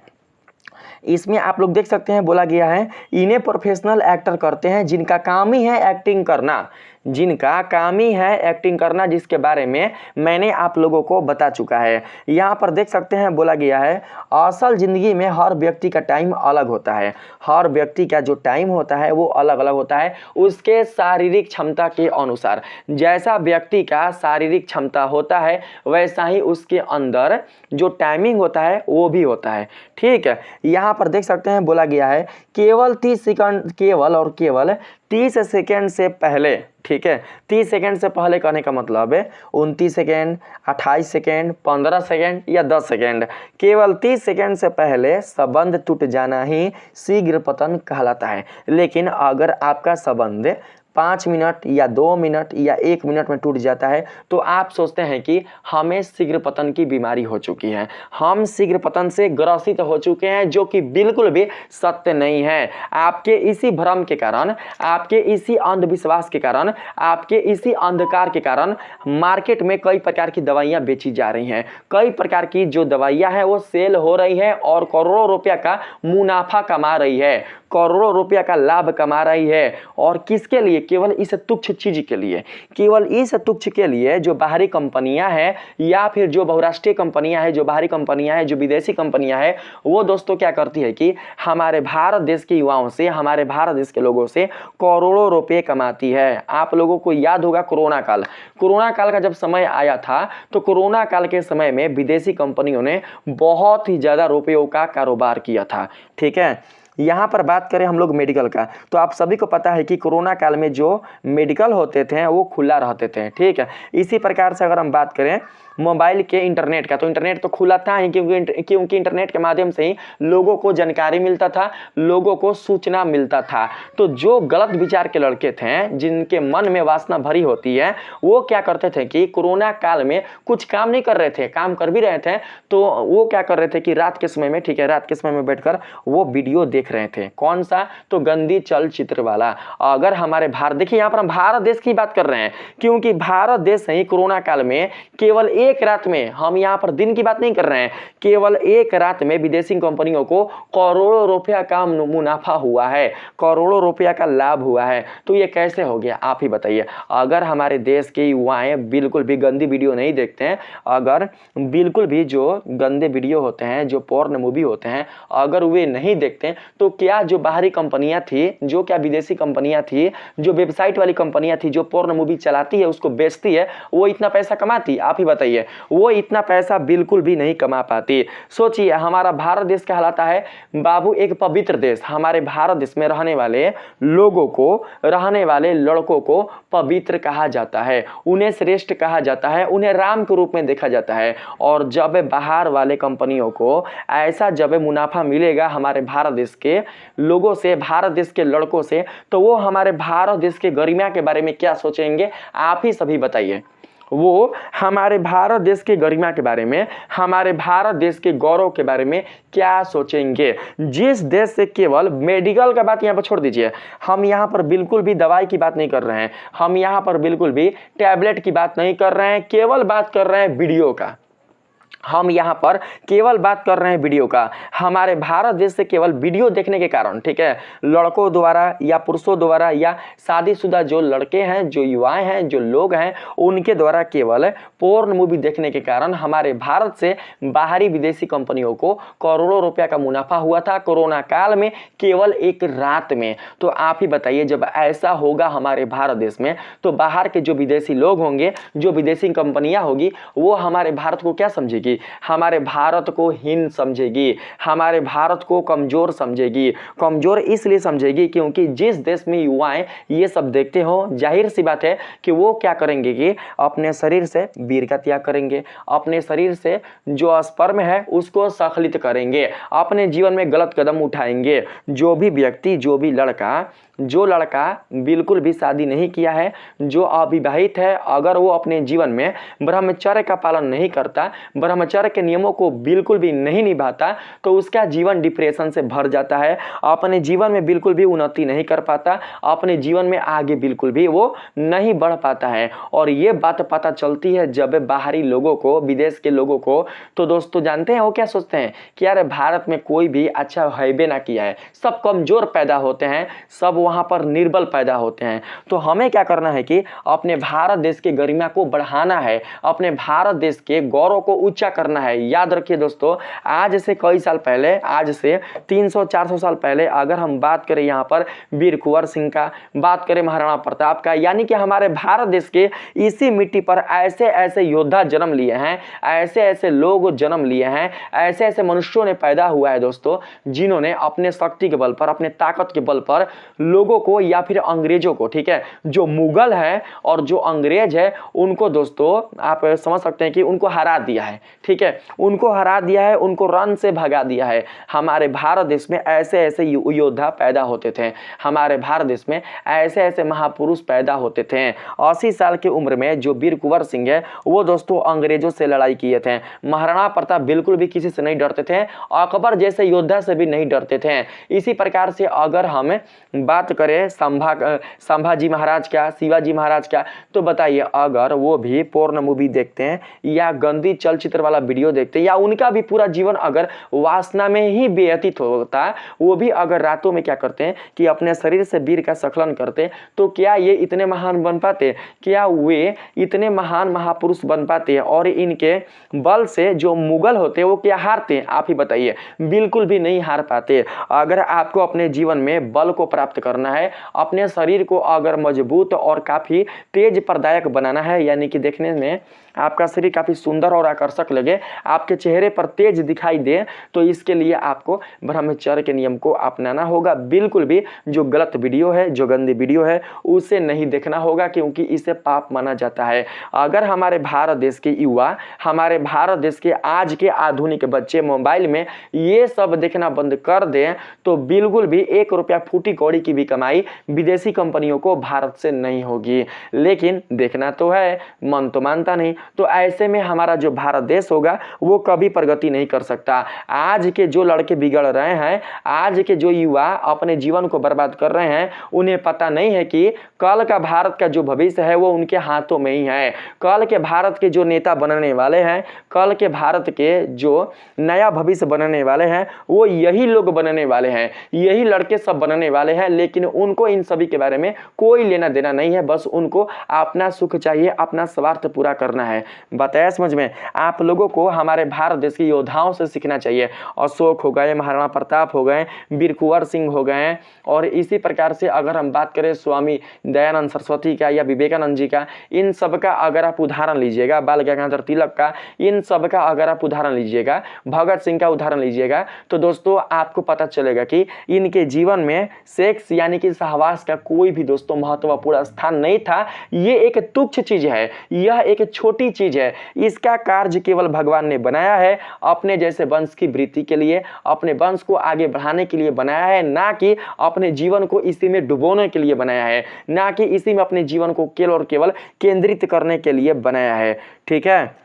इसमें आप लोग देख सकते हैं बोला गया है इन्हें प्रोफेशनल एक्टर करते हैं जिनका काम ही है एक्टिंग करना, जिनका काम ही है एक्टिंग करना, जिसके बारे में मैंने आप लोगों को बता चुका है। यहाँ पर देख सकते हैं बोला गया है असल ज़िंदगी में हर व्यक्ति का टाइम अलग होता है, हर व्यक्ति का जो टाइम होता है वो अलग अलग होता है उसके शारीरिक क्षमता के अनुसार। जैसा व्यक्ति का शारीरिक क्षमता होता है वैसा ही उसके अंदर जो टाइमिंग होता है वो भी होता है। ठीक है, यहाँ पर देख सकते हैं बोला गया है केवल 30 सेकंड, केवल 30 सेकंड से पहले, ठीक है 30 सेकंड से पहले कहने का मतलब है 29 सेकंड, 28 सेकंड, 15 सेकंड या 10 सेकंड, केवल 30 सेकंड से पहले संबंध टूट जाना ही शीघ्र पतन कहलाता है। लेकिन अगर आपका संबंध 5 मिनट या 2 मिनट या 1 मिनट में टूट जाता है तो आप सोचते हैं कि हमें शीघ्र पतन की बीमारी हो चुकी है, हम शीघ्र पतन से ग्रसित हो चुके हैं, जो कि बिल्कुल भी सत्य नहीं है। आपके इसी भ्रम के कारण, आपके इसी अंधविश्वास के कारण, आपके इसी अंधकार के कारण मार्केट में कई प्रकार की दवाइयाँ बेची जा रही हैं। कई प्रकार की जो दवाइयाँ हैं वो सेल हो रही है और करोड़ों रुपया का मुनाफा कमा रही है, करोड़ों रुपया का लाभ कमा रही है। और किसके लिए? केवल इस तुच्छ चीज के लिए, केवल इस तुच्छ के लिए जो बाहरी कंपनियां हैं या फिर जो बहुराष्ट्रीय कंपनियां हैं, जो बाहरी कंपनियां हैं, जो विदेशी कंपनियां हैं, वो दोस्तों क्या करती है कि हमारे भारत देश के युवाओं से, हमारे भारत देश के लोगों से करोड़ों रुपए कमाती है। आप लोगों को याद होगा कोरोना काल का जब समय आया था तो कोरोना काल के समय में विदेशी कंपनियों ने बहुत ही ज्यादा रुपयों का कारोबार किया था। ठीक है, यहाँ पर बात करें हम लोग मेडिकल का, तो आप सभी को पता है कि कोरोना काल में जो मेडिकल होते थे वो खुला रहते थे। ठीक है, इसी प्रकार से अगर हम बात करें मोबाइल के इंटरनेट का, तो इंटरनेट तो खुला था ही क्योंकि इंटरनेट के माध्यम से ही लोगों को जानकारी मिलता था, लोगों को सूचना मिलता था। तो जो गलत विचार के लड़के थे, जिनके मन में वासना भरी होती है, वो क्या करते थे कि कोरोना काल में कुछ काम नहीं कर रहे थे, काम कर भी रहे थे तो वो क्या कर रहे थे कि रात के समय में, ठीक है रात के समय में बैठकर वो वीडियो देख रहे थे। कौन सा? तो गंदी चलचित्र वाला। अगर हमारे भारत, देखिए यहाँ पर हम भारत देश की बात कर रहे हैं क्योंकि भारत देश ही कोरोना काल में केवल एक रात में, हम यहाँ पर दिन की बात नहीं कर रहे हैं, केवल एक रात में विदेशी कंपनियों को करोड़ों रुपया का मुनाफा हुआ है, करोड़ों रुपया का लाभ हुआ है। तो ये कैसे हो गया आप ही बताइए। अगर हमारे देश के युवाएं बिल्कुल भी गंदी वीडियो नहीं देखते हैं, अगर बिल्कुल भी जो गंदे वीडियो होते हैं, जो पोर्न मूवी होते हैं, अगर वे नहीं देखते हैं तो क्या जो बाहरी कंपनियां थी, जो क्या विदेशी कंपनियां थी, जो वेबसाइट वाली कंपनियां थी, जो पोर्न मूवी चलाती है, उसको बेचती है, वो इतना पैसा कमाती? आप ही बताइए। वो इतना पैसा बिल्कुल भी नहीं कमा पाती। सोचिए हमारा भारत देश कहलाता है बाबू एक पवित्र देश। हमारे भारत देश में रहने वाले लोगों को, रहने वाले लड़कों को पवित्र कहा जाता है, उन्हें श्रेष्ठ कहा जाता है, उन्हें राम के रूप में देखा जाता है। और जब बाहर वाले कंपनियों को ऐसा जब मुनाफा मिलेगा हमारे भारत देश के लोगों से, भारत देश के लड़कों से, तो वो हमारे भारत देश के गरिमा के बारे में क्या सोचेंगे आप ही सभी बताइए। वो हमारे भारत देश के गरिमा के बारे में, हमारे भारत देश के गौरव के बारे में क्या सोचेंगे। जिस देश से, केवल मेडिकल का बात यहाँ पर छोड़ दीजिए, हम यहाँ पर बिल्कुल भी दवाई की बात नहीं कर रहे हैं, हम यहाँ पर बिल्कुल भी टैबलेट की बात नहीं कर रहे हैं, केवल बात कर रहे हैं वीडियो का। हम यहाँ पर केवल बात कर रहे हैं वीडियो का। हमारे भारत देश से केवल वीडियो देखने के कारण, ठीक है, लड़कों द्वारा या पुरुषों द्वारा या शादीशुदा जो लड़के हैं, जो युवाएं हैं, जो लोग हैं, उनके द्वारा केवल पोर्न मूवी देखने के कारण हमारे भारत से बाहरी विदेशी कंपनियों को करोड़ों रुपया का मुनाफा हुआ था कोरोना काल में, केवल एक रात में। तो आप ही बताइए, जब ऐसा होगा हमारे भारत देश में तो बाहर के जो विदेशी लोग होंगे, जो विदेशी कंपनियां होगी, वो हमारे भारत को क्या समझेगी? हमारे भारत को हीन समझेगी, हमारे भारत को कमजोर समझेगी। कमजोर इसलिए समझेगी क्योंकि जिस देश में युवाएं ये सब देखते हो, जाहिर सी बात है कि वो क्या करेंगे कि अपने शरीर से वीर का त्याग करेंगे, अपने शरीर से जो स्पर्म है उसको सखलित करेंगे, अपने जीवन में गलत कदम उठाएंगे। जो भी व्यक्ति, जो भी जो लड़का बिल्कुल भी शादी नहीं किया है, जो अविवाहित है, अगर वो अपने जीवन में ब्रह्मचर्य का पालन नहीं करता, ब्रह्मचर्य के नियमों को बिल्कुल भी नहीं निभाता तो उसका जीवन डिप्रेशन से भर जाता है, अपने जीवन में बिल्कुल भी उन्नति नहीं कर पाता, अपने जीवन में आगे बिल्कुल भी वो नहीं बढ़ पाता है। और ये बात पता चलती है जब बाहरी लोगों को, विदेश के लोगों को, तो दोस्तों जानते हैं वो क्या सोचते हैं कि यार भारत में कोई भी अच्छा हैबे ना किया है, सब कमजोर पैदा होते हैं, सब वहां पर निर्बल पैदा होते हैं। तो हमें क्या करना है कि अपने भारत देश की गरिमा को बढ़ाना है, अपने भारत देश के गौरव को ऊंचा करना है। याद रखिए दोस्तों, आज से कई साल पहले, आज से 300-400 साल पहले अगर हम बात करें यहाँ पर वीर कुंवर सिंह का, बात करें महाराणा प्रताप का, यानी कि हमारे भारत देश के इसी मिट्टी पर ऐसे ऐसे योद्धा जन्म लिए हैं, ऐसे ऐसे लोग जन्म लिए हैं, ऐसे ऐसे मनुष्यों ने पैदा हुआ है दोस्तों, जिन्होंने अपने शक्ति के बल पर, अपने ताकत के बल पर लोगों को या फिर अंग्रेजों को, ठीक है, जो मुगल है और जो अंग्रेज है उनको दोस्तों आप समझ सकते हैं कि उनको हरा दिया है, ठीक है, उनको हरा दिया है, उनको रन से भगा दिया है। हमारे भारत देश में ऐसे ऐसे योद्धा पैदा होते थे, हमारे भारत देश में ऐसे ऐसे महापुरुष पैदा होते थे। 80 साल की उम्र में जो वीर कुंवर सिंह है वो दोस्तों अंग्रेजों से लड़ाई किए थे। महाराणा प्रताप बिल्कुल भी किसी से नहीं डरते थे, अकबर जैसे योद्धा से भी नहीं डरते थे। इसी प्रकार से अगर हम बात करें संभाजी महाराज का, शिवाजी महाराज का, तो बताइए अगर वो भी पोर्न मूवी देखते हैं या गंदी चलचित्र वाला वीडियो देखते हैं या उनका भी पूरा जीवन अगर वासना में ही व्यतीत होता, वो भी अगर रातों में क्या करते हैं कि अपने शरीर से वीर का स्खलन करते, तो क्या ये इतने महान बन पाते? क्या वे इतने महान महापुरुष बन पाते? और इनके बल से जो मुगल होते वो क्या हारते? आप ही बताइए, बिल्कुल भी नहीं हार पाते। अगर आपको अपने जीवन में बल को प्राप्त करना है, अपने शरीर को अगर मजबूत और काफी तेज प्रदायक बनाना है, यानी कि देखने में आपका शरीर काफी सुंदर और आकर्षक लगे, आपके चेहरे पर तेज दिखाई दे, तो इसके लिए आपको ब्रह्मचर्य के नियम को अपनाना होगा। बिल्कुल भी जो गलत वीडियो है, जो गंदी वीडियो है, उसे नहीं देखना होगा, क्योंकि इसे पाप माना जाता है। अगर हमारे भारत देश के युवा, हमारे भारत देश के आज के आधुनिक बच्चे मोबाइल में ये सब देखना बंद कर दें, तो बिल्कुल भी 1 रुपया फूटी कौड़ी की भी कमाई विदेशी कंपनियों को भारत से नहीं होगी। लेकिन देखना तो है, मन तो मानता नहीं। तो ऐसे में हमारा जो भारत देश होगा वो कभी प्रगति नहीं कर सकता। आज के जो लड़के बिगड़ रहे हैं, आज के जो युवा अपने जीवन को बर्बाद कर रहे हैं, उन्हें पता नहीं है कि कल का भारत का जो भविष्य है वो उनके हाथों में ही है। कल के भारत के जो नेता बनने वाले हैं, कल के भारत के जो नया भविष्य बनने वाले हैं, वो यही लोग बनने वाले हैं, यही लड़के सब बनने वाले हैं। लेकिन उनको इन सभी के बारे में कोई लेना देना नहीं है, बस उनको अपना सुख चाहिए, अपना स्वार्थ पूरा करना है। बताया समझ में? आप लोगों को हमारे भारत देश के योद्धाओं से सीखना चाहिए। अशोक हो गए, महाराणा प्रताप हो गए, वीर कुंवर सिंह हो गए, और इसी प्रकार से अगर हम बात करें स्वामी दयानंद सरस्वती का या विवेकानंद जी का, इन सब का अगर आप उदाहरण लीजिएगा, बाल गंगाधर तिलक का, इन सब का अगर आप उदाहरण लीजिएगा, भगत सिंह का उदाहरण लीजिएगा, तो दोस्तों आपको पता चलेगा कि इनके जीवन में सेक्स यानी कि सहवास का कोई भी दोस्तों महत्वपूर्ण स्थान नहीं था। ये एक तुच्छ चीज है, यह एक छोटी चीज है। इसका कार्य केवल भगवान ने बनाया है अपने जैसे वंश की वृद्धि के लिए, अपने वंश को आगे बढ़ाने के लिए बनाया है, ना कि अपने जीवन को इसी में डुबोने के लिए बनाया है, ना कि इसी में अपने जीवन को केवल और केवल केंद्रित करने के लिए बनाया है। ठीक है,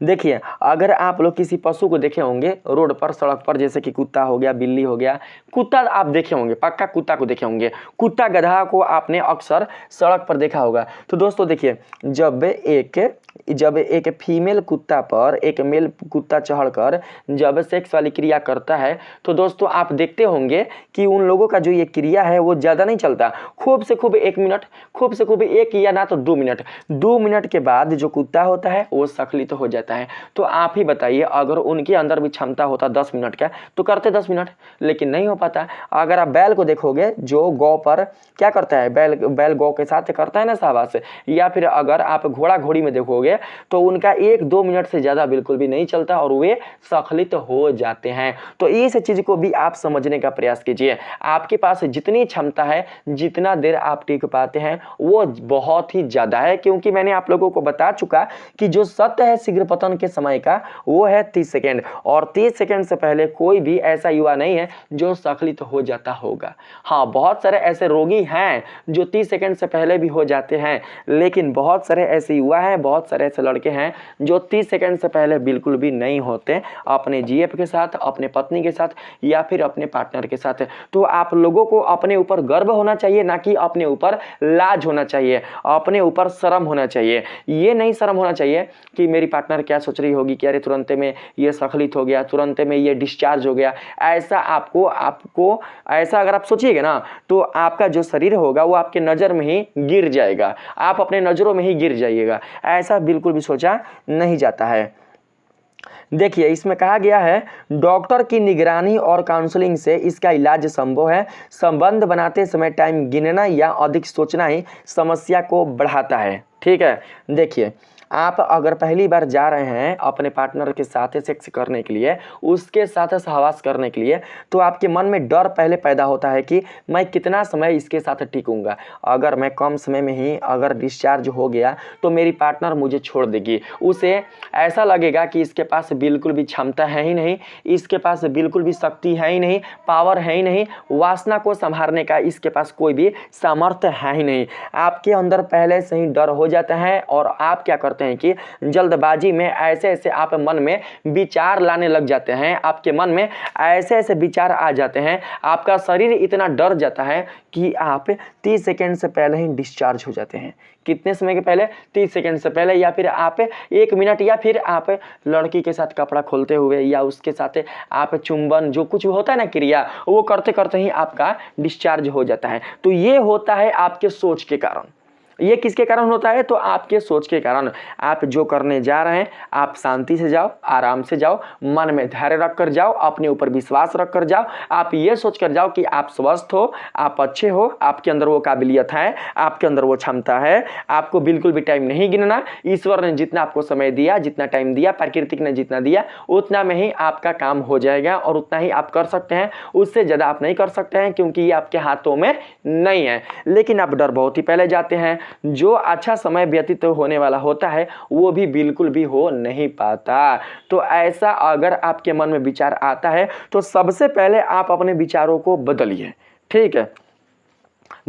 देखिए अगर आप लोग किसी पशु को देखे होंगे रोड पर, सड़क पर, जैसे कि कुत्ता हो गया, बिल्ली हो गया, कुत्ता आप देखे होंगे, पक्का कुत्ता को देखे होंगे, कुत्ता गधा को आपने अक्सर सड़क पर देखा होगा। तो दोस्तों देखिए, जब एक फीमेल कुत्ता पर एक मेल कुत्ता चढ़कर जब सेक्स वाली क्रिया करता है, तो दोस्तों आप देखते होंगे कि उन लोगों का जो ये क्रिया है वो ज़्यादा नहीं चलता, खूब से खूब 1 मिनट, खूब से खूब 1 या ना तो 2 मिनट, 2 मिनट के बाद जो कुत्ता होता है वो सक्लित तो हो जाता है। तो आप ही बताइए, अगर उनके अंदर भी क्षमता होता 10 मिनट का तो करते 10 मिनट, लेकिन नहीं हो पाता। अगर आप बैल को देखोगे, जो गौ पर क्या करता है, बैल गौ के साथ करता है ना सहवास, या फिर अगर आप घोड़ा घोड़ी में देखोगे तो उनका 1-2 मिनट से ज़्यादा बिल्कुल भी नहीं चलता और वे सक्लित हो जाते हैं। तो इस चीज़ को भी आप समझने का प्रयास कीजिए। आपके पास जितनी क्षमता है, जितना देर आप टिक पाते हैं, वो बहुत ही ज़्यादा है, क्योंकि मैंने आप लोगों को बता चुका कि जो सत्य है शीघ्र वज्र पतन के समय का वो है 30 सेकेंड, और 30 सेकेंड से पहले कोई भी ऐसा युवा नहीं है जो स्खलित हो जाता होगा। हाँ, बहुत सारे ऐसे रोगी हैं जो 30 सेकेंड से पहले भी हो जाते हैं, लेकिन बहुत सारे ऐसे युवा हैं, बहुत सारे ऐसे लड़के हैं जो 30 सेकेंड से पहले बिल्कुल भी नहीं होते अपने जीएफ के साथ, अपने पत्नी के साथ या फिर अपने पार्टनर के साथ। तो आप लोगों को अपने ऊपर गर्व होना चाहिए, ना कि अपने ऊपर लाज होना चाहिए, अपने ऊपर शर्म होना चाहिए। ये नहीं शर्म होना चाहिए कि मेरी पार्टनर क्या सोच रही होगी कि अरे तुरंत में ये स्खलित हो गया, तुरंत में ये डिस्चार्ज हो गया। ऐसा आपको ऐसा अगर आप सोचिएगा ना तो आपका जो शरीर होगा वो आपके नज़र में ही गिर जाएगा, आप अपने नज़रों में ही गिर जाइएगा। ऐसा बिल्कुल भी सोचा नहीं जाता है। देखिए, इसमें कहा गया है डॉक्टर की निगरानी और काउंसलिंग से इसका इलाज संभव है। संबंध बनाते समय टाइम गिनना या अधिक सोचना ही समस्या को बढ़ाता है। ठीक है, देखिए आप अगर पहली बार जा रहे हैं अपने पार्टनर के साथ सेक्स करने के लिए, उसके साथ सहवास करने के लिए, तो आपके मन में डर पहले पैदा होता है कि मैं कितना समय इसके साथ टिकूंगा, अगर मैं कम समय में ही अगर डिस्चार्ज हो गया तो मेरी पार्टनर मुझे छोड़ देगी। उसे ऐसा लगेगा कि इसके पास बिल्कुल भी क्षमता है ही नहीं, इसके पास बिल्कुल भी शक्ति है ही नहीं, पावर है ही नहीं, वासना को संभालने का इसके पास कोई भी सामर्थ्य है ही नहीं। आपके अंदर पहले से ही डर हो जाता है और आप क्या करते हैं कि जल्दबाजी में ऐसे ऐसे आप मन में विचार लाने लग जाते हैं, आपके मन में ऐसे ऐसे विचार आ जाते हैं, आपका शरीर इतना डर जाता है कि आप 30 सेकेंड से पहले ही डिस्चार्ज हो जाते हैं। कितने समय के पहले? 30 सेकेंड से पहले, या फिर आप 1 मिनट, या फिर आप लड़की के साथ कपड़ा खोलते हुए या उसके साथ आप चुंबन जो कुछ होता है ना क्रिया, वो करते करते ही आपका डिस्चार्ज हो जाता है। तो ये होता है आपके सोच के कारण। ये किसके कारण होता है? तो आपके सोच के कारण। आप जो करने जा रहे हैं आप शांति से जाओ, आराम से जाओ, मन में धैर्य रख कर जाओ, अपने ऊपर विश्वास रख कर जाओ। आप ये सोच कर जाओ कि आप स्वस्थ हो, आप अच्छे हो, आपके अंदर वो काबिलियत है, आपके अंदर वो क्षमता है। आपको बिल्कुल भी टाइम नहीं गिनना। ईश्वर ने जितना आपको समय दिया, जितना टाइम दिया, प्रकृति ने जितना दिया, उतना में ही आपका काम हो जाएगा और उतना ही आप कर सकते हैं। उससे ज़्यादा आप नहीं कर सकते हैं क्योंकि ये आपके हाथों में नहीं है। लेकिन आप डर बहुत ही पहले जाते हैं। जो अच्छा समय व्यतीत होने वाला होता है वो भी बिल्कुल भी हो नहीं पाता। तो ऐसा अगर आपके मन में विचार आता है तो सबसे पहले आप अपने विचारों को बदलिए। ठीक है,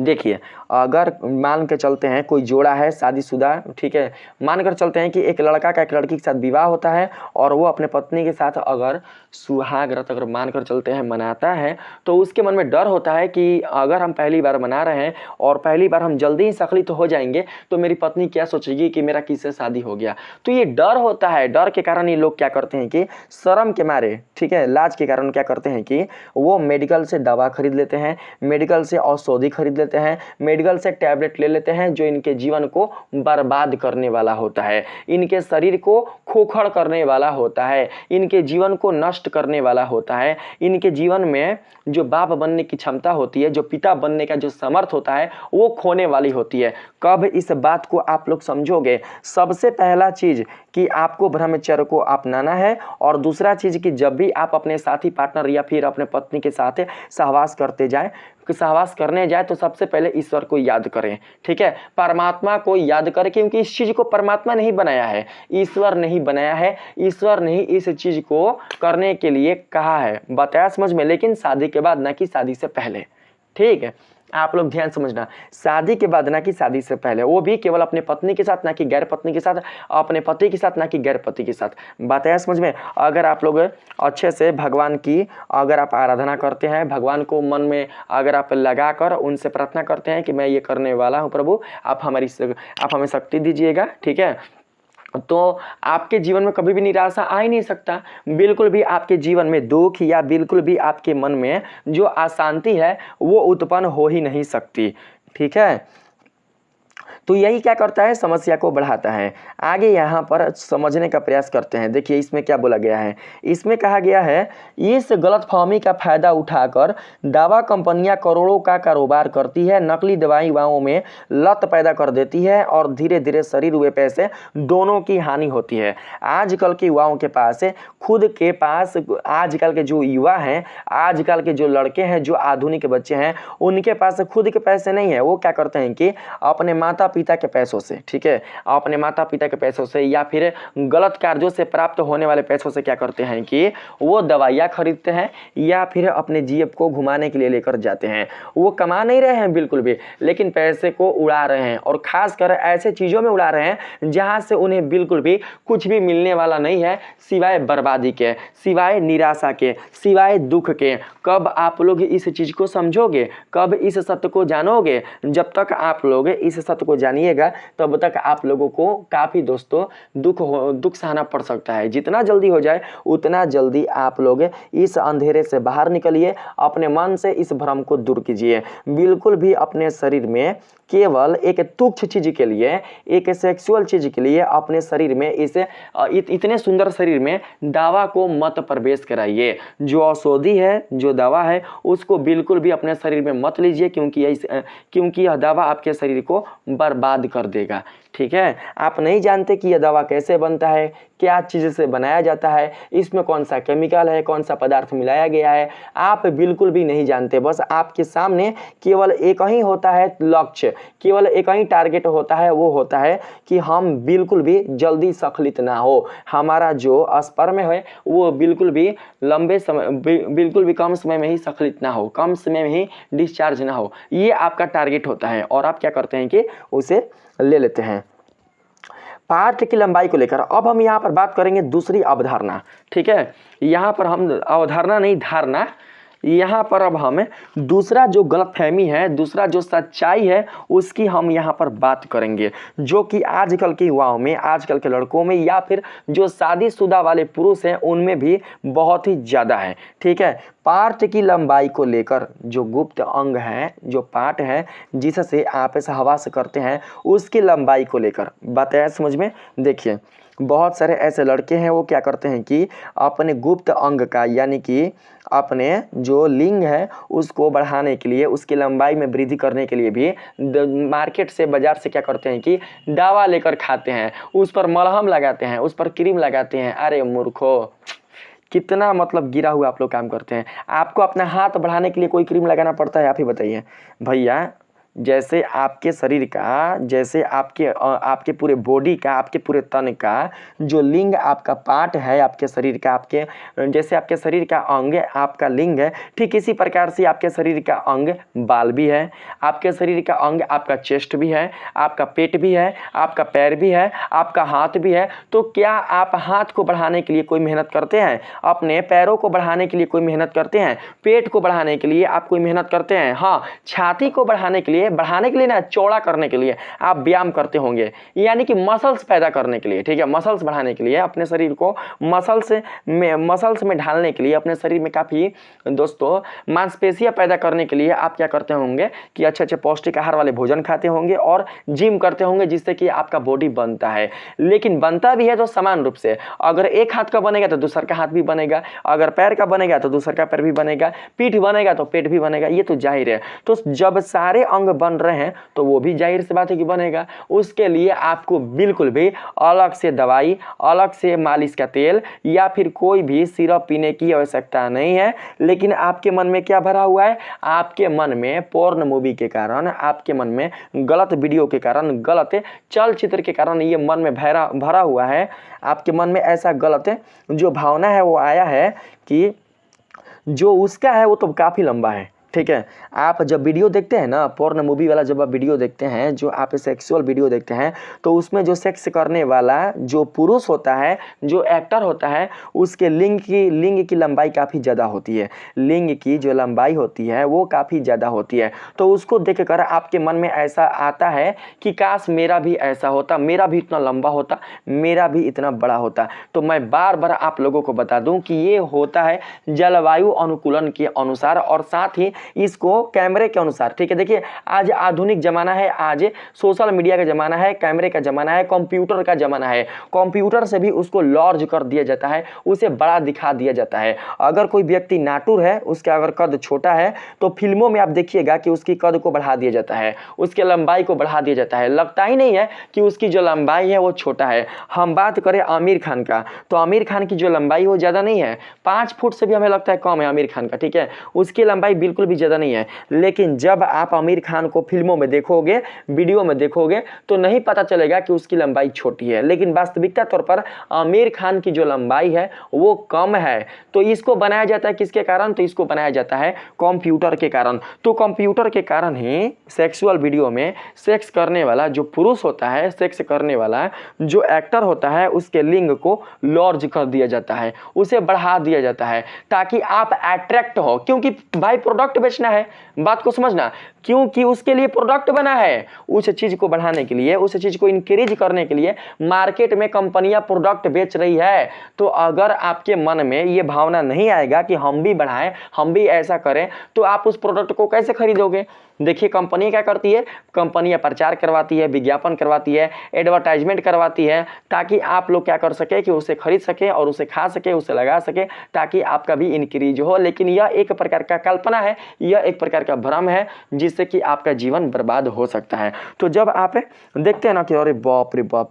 देखिए अगर मान के चलते हैं कोई जोड़ा है शादीशुदा, ठीक है, मानकर चलते हैं कि एक लड़का का एक लड़की के साथ विवाह होता है और वो अपने पत्नी के साथ अगर सुहाग रात अगर मानकर चलते हैं मनाता है, तो उसके मन में डर होता है कि अगर हम पहली बार मना रहे हैं और पहली बार हम जल्दी ही स्खलित हो जाएंगे तो मेरी पत्नी क्या सोचेगी कि मेरा किससे शादी हो गया। तो ये डर होता है। डर के कारण ये लोग क्या करते हैं कि शर्म के मारे, ठीक है, लाज के कारण क्या करते हैं कि वो मेडिकल से दवा खरीद लेते हैं, मेडिकल से औषधि खरीद लेते हैं, मेडिकल से टैबलेट ले लेते हैं जो इनके जीवन को बर्बाद करने वाला होता है, इनके शरीर को खोखड़ करने वाला होता है, इनके जीवन को नष्ट करने वाला होता है। इनके जीवन में जो बाप बनने की क्षमता होती है, जो पिता बनने का जो समर्थ होता है, वो खोने वाली होती है। कब इस बात को आप लोग समझोगे? सबसे पहला चीज कि आपको ब्रह्मचर्य को अपनाना है, और दूसरा चीज कि जब भी आप अपने साथी पार्टनर या फिर अपने पत्नी के साथ सहवास करने जाए तो सबसे पहले ईश्वर को याद करें। ठीक है, परमात्मा को याद करें, क्योंकि इस चीज को परमात्मा नहीं बनाया है, ईश्वर नहीं बनाया है। ईश्वर ने इस चीज को करने के लिए कहा है, बताया समझ में, लेकिन शादी के बाद ना कि शादी से पहले। ठीक है, आप लोग ध्यान समझना, शादी के बाद ना कि शादी से पहले, वो भी केवल अपने पत्नी के साथ ना कि गैर पत्नी के साथ, अपने पति के साथ ना कि गैर पति के साथ। बात है समझ में? अगर आप लोग अच्छे से भगवान की अगर आप आराधना करते हैं, भगवान को मन में अगर आप लगा कर उनसे प्रार्थना करते हैं कि मैं ये करने वाला हूँ प्रभु, आप हमें शक्ति दीजिएगा, ठीक है, तो आपके जीवन में कभी भी निराशा आ ही नहीं सकता। बिल्कुल भी आपके जीवन में दुख या बिल्कुल भी आपके मन में जो अशांति है वो उत्पन्न हो ही नहीं सकती। ठीक है, तो यही क्या करता है, समस्या को बढ़ाता है। आगे यहाँ पर समझने का प्रयास करते हैं। देखिए इसमें क्या बोला गया है। इसमें कहा गया है इस गलतफहमी का फायदा उठाकर दवा कंपनियां करोड़ों का कारोबार करती है, नकली दवाई युवाओं में लत पैदा कर देती है और धीरे धीरे शरीर व पैसे दोनों की हानि होती है। आजकल के युवाओं के पास आजकल के जो युवा हैं, आजकल के जो लड़के हैं, जो आधुनिक बच्चे हैं, उनके पास खुद के पैसे नहीं है। वो क्या करते हैं कि अपने माता पिता के पैसों से, ठीक है, अपने माता पिता के पैसों से या फिर गलत कार्यों से प्राप्त होने वाले पैसों से क्या करते हैं कि वो दवाइयाँ खरीदते हैं या फिर अपने जेब को घुमाने के लिए लेकर जाते हैं। वो कमा नहीं रहे हैं बिल्कुल भी, लेकिन पैसे को उड़ा रहे हैं और खासकर ऐसे चीज़ों में उड़ा रहे हैं जहाँ से उन्हें बिल्कुल भी कुछ भी मिलने वाला नहीं है सिवाय बर्बादी के, सिवाय निराशा के, सिवाय दुख के। कब आप लोग इस चीज़ को समझोगे, कब इस सत्य को जानोगे? जब तक आप लोग इस सत्य को जानिएगा तब तक आप लोगों को काफ़ी दोस्तों दुख सहना पड़ सकता है। जितना जल्दी हो जाए उतना जल्दी आप लोग इस अंधेरे से बाहर निकलिए, अपने मन से इस भ्रम को दूर कीजिए। बिल्कुल भी अपने शरीर में केवल एक तुच्छ चीज़ के लिए, एक सेक्सुअल चीज़ के लिए अपने शरीर में इतने सुंदर शरीर में दवा को मत प्रवेश कराइए। जो औषधि है, जो दवा है, उसको बिल्कुल भी अपने शरीर में मत लीजिए, क्योंकि यह दवा आपके शरीर को बर्बाद कर देगा। ठीक है, आप नहीं जानते कि यह दवा कैसे बनता है, क्या चीज़ से बनाया जाता है, इसमें कौन सा केमिकल है, कौन सा पदार्थ मिलाया गया है, आप बिल्कुल भी नहीं जानते। बस आपके सामने केवल एक ही होता है लक्ष्य, केवल एक ही टारगेट होता है, वो होता है कि हम बिल्कुल भी जल्दी स्खलित ना हो, हमारा जो स्पर्म है वो बिल्कुल भी कम समय में ही स्खलित ना हो, कम समय में ही डिस्चार्ज ना हो। ये आपका टारगेट होता है और आप क्या करते हैं कि उसे ले लेते हैं। पार्ट की लंबाई को लेकर अब हम यहाँ पर बात करेंगे दूसरी अवधारणा। ठीक है, यहाँ पर हम अवधारणा नहीं, धारणा, यहाँ पर अब हम दूसरा जो गलतफहमी है, दूसरा जो सच्चाई है, उसकी हम यहाँ पर बात करेंगे, जो कि आजकल के युवाओं में, आजकल के लड़कों में या फिर जो शादीशुदा वाले पुरुष हैं उनमें भी बहुत ही ज़्यादा है। ठीक है, पार्ट की लंबाई को लेकर जो गुप्त अंग है, जो पार्ट है जिससे आप सहवास करते हैं, उसकी लंबाई को लेकर बताया समझ में। देखिए, बहुत सारे ऐसे लड़के हैं वो क्या करते हैं कि अपने गुप्त अंग का, यानी कि अपने जो लिंग है उसको बढ़ाने के लिए, उसकी लंबाई में वृद्धि करने के लिए भी मार्केट से, बाजार से क्या करते हैं कि दवा लेकर खाते हैं, उस पर मलहम लगाते हैं, उस पर क्रीम लगाते हैं। अरे मूर्खो, कितना मतलब गिरा हुआ आप लोग काम करते हैं। आपको अपना हाथ बढ़ाने के लिए कोई क्रीम लगाना पड़ता है? आप ही बताइए भैया। जैसे आपके शरीर का, जैसे आपके पूरे बॉडी का, आपके पूरे तन का जो लिंग आपका पार्ट है आपके शरीर का, जैसे आपके शरीर का अंग आपका लिंग है, ठीक इसी प्रकार से आपके शरीर का अंग बाल भी है, आपके शरीर का अंग आपका चेस्ट भी है, आपका पेट भी है, आपका पैर भी है, आपका हाथ भी है। तो क्या आप हाथ को बढ़ाने के लिए कोई मेहनत करते हैं? अपने पैरों को बढ़ाने के लिए कोई मेहनत करते हैं? पेट को बढ़ाने के लिए आप कोई मेहनत करते हैं? हाँ, छाती को बढ़ाने के लिए ना, चौड़ा करने के लिए आप व्यायाम करते होंगे, यानी कि मसल्स पैदा करने के लिए। ठीक है, मसल्स बढ़ाने के लिए, अपने शरीर को मसल्स में ढालने के लिए, अपने शरीर में काफ़ी दोस्तों मांसपेशियां पैदा करने के लिए आप क्या करते होंगे कि अच्छे अच्छे पौष्टिक आहार वाले भोजन खाते होंगे और जिम करते होंगे, जिससे कि आपका बॉडी बनता है। लेकिन बनता भी है तो समान रूप से, अगर एक हाथ का बनेगा तो दूसरा का हाथ भी बनेगा, अगर पैर का बनेगा तो दूसरा का पैर भी बनेगा, पीठ बनेगा तो पेट भी बनेगा, ये तो जाहिर है। तो जब सारे अंग बन रहे हैं तो वो भी जाहिर सी बात है कि बनेगा। उसके लिए आपको बिल्कुल भी अलग से दवाई, अलग से मालिश का तेल या फिर कोई भी सिरप पीने की आवश्यकता नहीं है। लेकिन आपके मन में क्या भरा हुआ है? आपके मन में पोर्न मूवी के कारण, आपके मन में गलत वीडियो के कारण, गलत चलचित्र के कारण ये मन में भरा हुआ है। आपके मन में ऐसा गलत जो भावना है वो आया है कि जो उसका है वो तो काफ़ी लंबा है। ठीक है, आप जब वीडियो देखते हैं ना, पोर्न मूवी वाला जब आप वीडियो देखते हैं, जो आप सेक्सुअल वीडियो देखते हैं, तो उसमें जो सेक्स करने वाला जो पुरुष होता है, जो एक्टर होता है, उसके लिंग की लंबाई काफ़ी ज़्यादा होती है। लिंग की जो लंबाई होती है वो काफ़ी ज़्यादा होती है। तो उसको देखकर आपके मन में ऐसा आता है कि काश मेरा भी ऐसा होता, मेरा भी इतना लंबा होता, मेरा भी इतना बड़ा होता। तो मैं बार बार आप लोगों को बता दूं कि ये होता है जलवायु अनुकूलन के अनुसार और साथ ही इसको कैमरे के अनुसार। ठीक है, देखिए आज आधुनिक जमाना है, आज सोशल मीडिया का जमाना है, कैमरे का जमाना है, कंप्यूटर का जमाना है। कंप्यूटर से भी उसको लॉर्ज कर दिया जाता है, उसे बड़ा दिखा दिया जाता है। अगर कोई व्यक्ति नाटुर है, उसका अगर कद छोटा है, तो फिल्मों में आप देखिएगा कि उसकी कद को बढ़ा दिया जाता है, उसके लंबाई को बढ़ा दिया जाता है। लगता ही नहीं है कि उसकी जो लंबाई है वो छोटा है। हम बात करें आमिर खान का, तो आमिर खान की जो लंबाई वो ज़्यादा नहीं है, 5 फुट से भी हमें लगता है कम है आमिर खान का। ठीक है, उसकी लंबाई बिल्कुल भी भी ज़्यादा नहीं है। लेकिन जब आप आमिर खान को फिल्मों में देखोगे, वीडियो में देखोगे तो नहीं पता चलेगा कि उसकी लंबाई छोटी है, लेकिन वास्तविकता तौर पर आमिर खान की जो लंबाई है वो कम है। तो इसको बनाया जाता है किसके कारण? तो इसको बनाया जाता है कंप्यूटर के कारण। तो कंप्यूटर के कारण ही सेक्सुअल वीडियो में सेक्स करने वाला जो पुरुष होता है, सेक्स करने वाला जो एक्टर होता है, उसके लिंग को लॉर्ज कर दिया जाता है, उसे बढ़ा दिया जाता है ताकि आप अट्रैक्ट हो। क्योंकि भाई प्रोडक्ट बेचना है, बात को समझना, क्योंकि उसके लिए प्रोडक्ट बना है। उस चीज को बढ़ाने के लिए, उस चीज को इंक्रीज करने के लिए मार्केट में कंपनियां प्रोडक्ट बेच रही है। तो अगर आपके मन में ये भावना नहीं आएगा कि हम भी बढ़ाएं, हम भी ऐसा करें, तो आप उस प्रोडक्ट को कैसे खरीदोगे? देखिए कंपनी क्या करती है, कंपनियां प्रचार करवाती है, विज्ञापन करवाती है, एडवर्टाइजमेंट करवाती है, ताकि आप लोग क्या कर सके कि उसे खरीद सके और उसे खा सके, उसे लगा सके, ताकि आपका भी इंक्रीज हो। लेकिन यह एक प्रकार का कल्पना है, यह एक प्रकार का भ्रम है, जिससे कि आपका जीवन बर्बाद हो सकता है। तो जब आप देखते हैं ना कि अरे बाप रे बाप,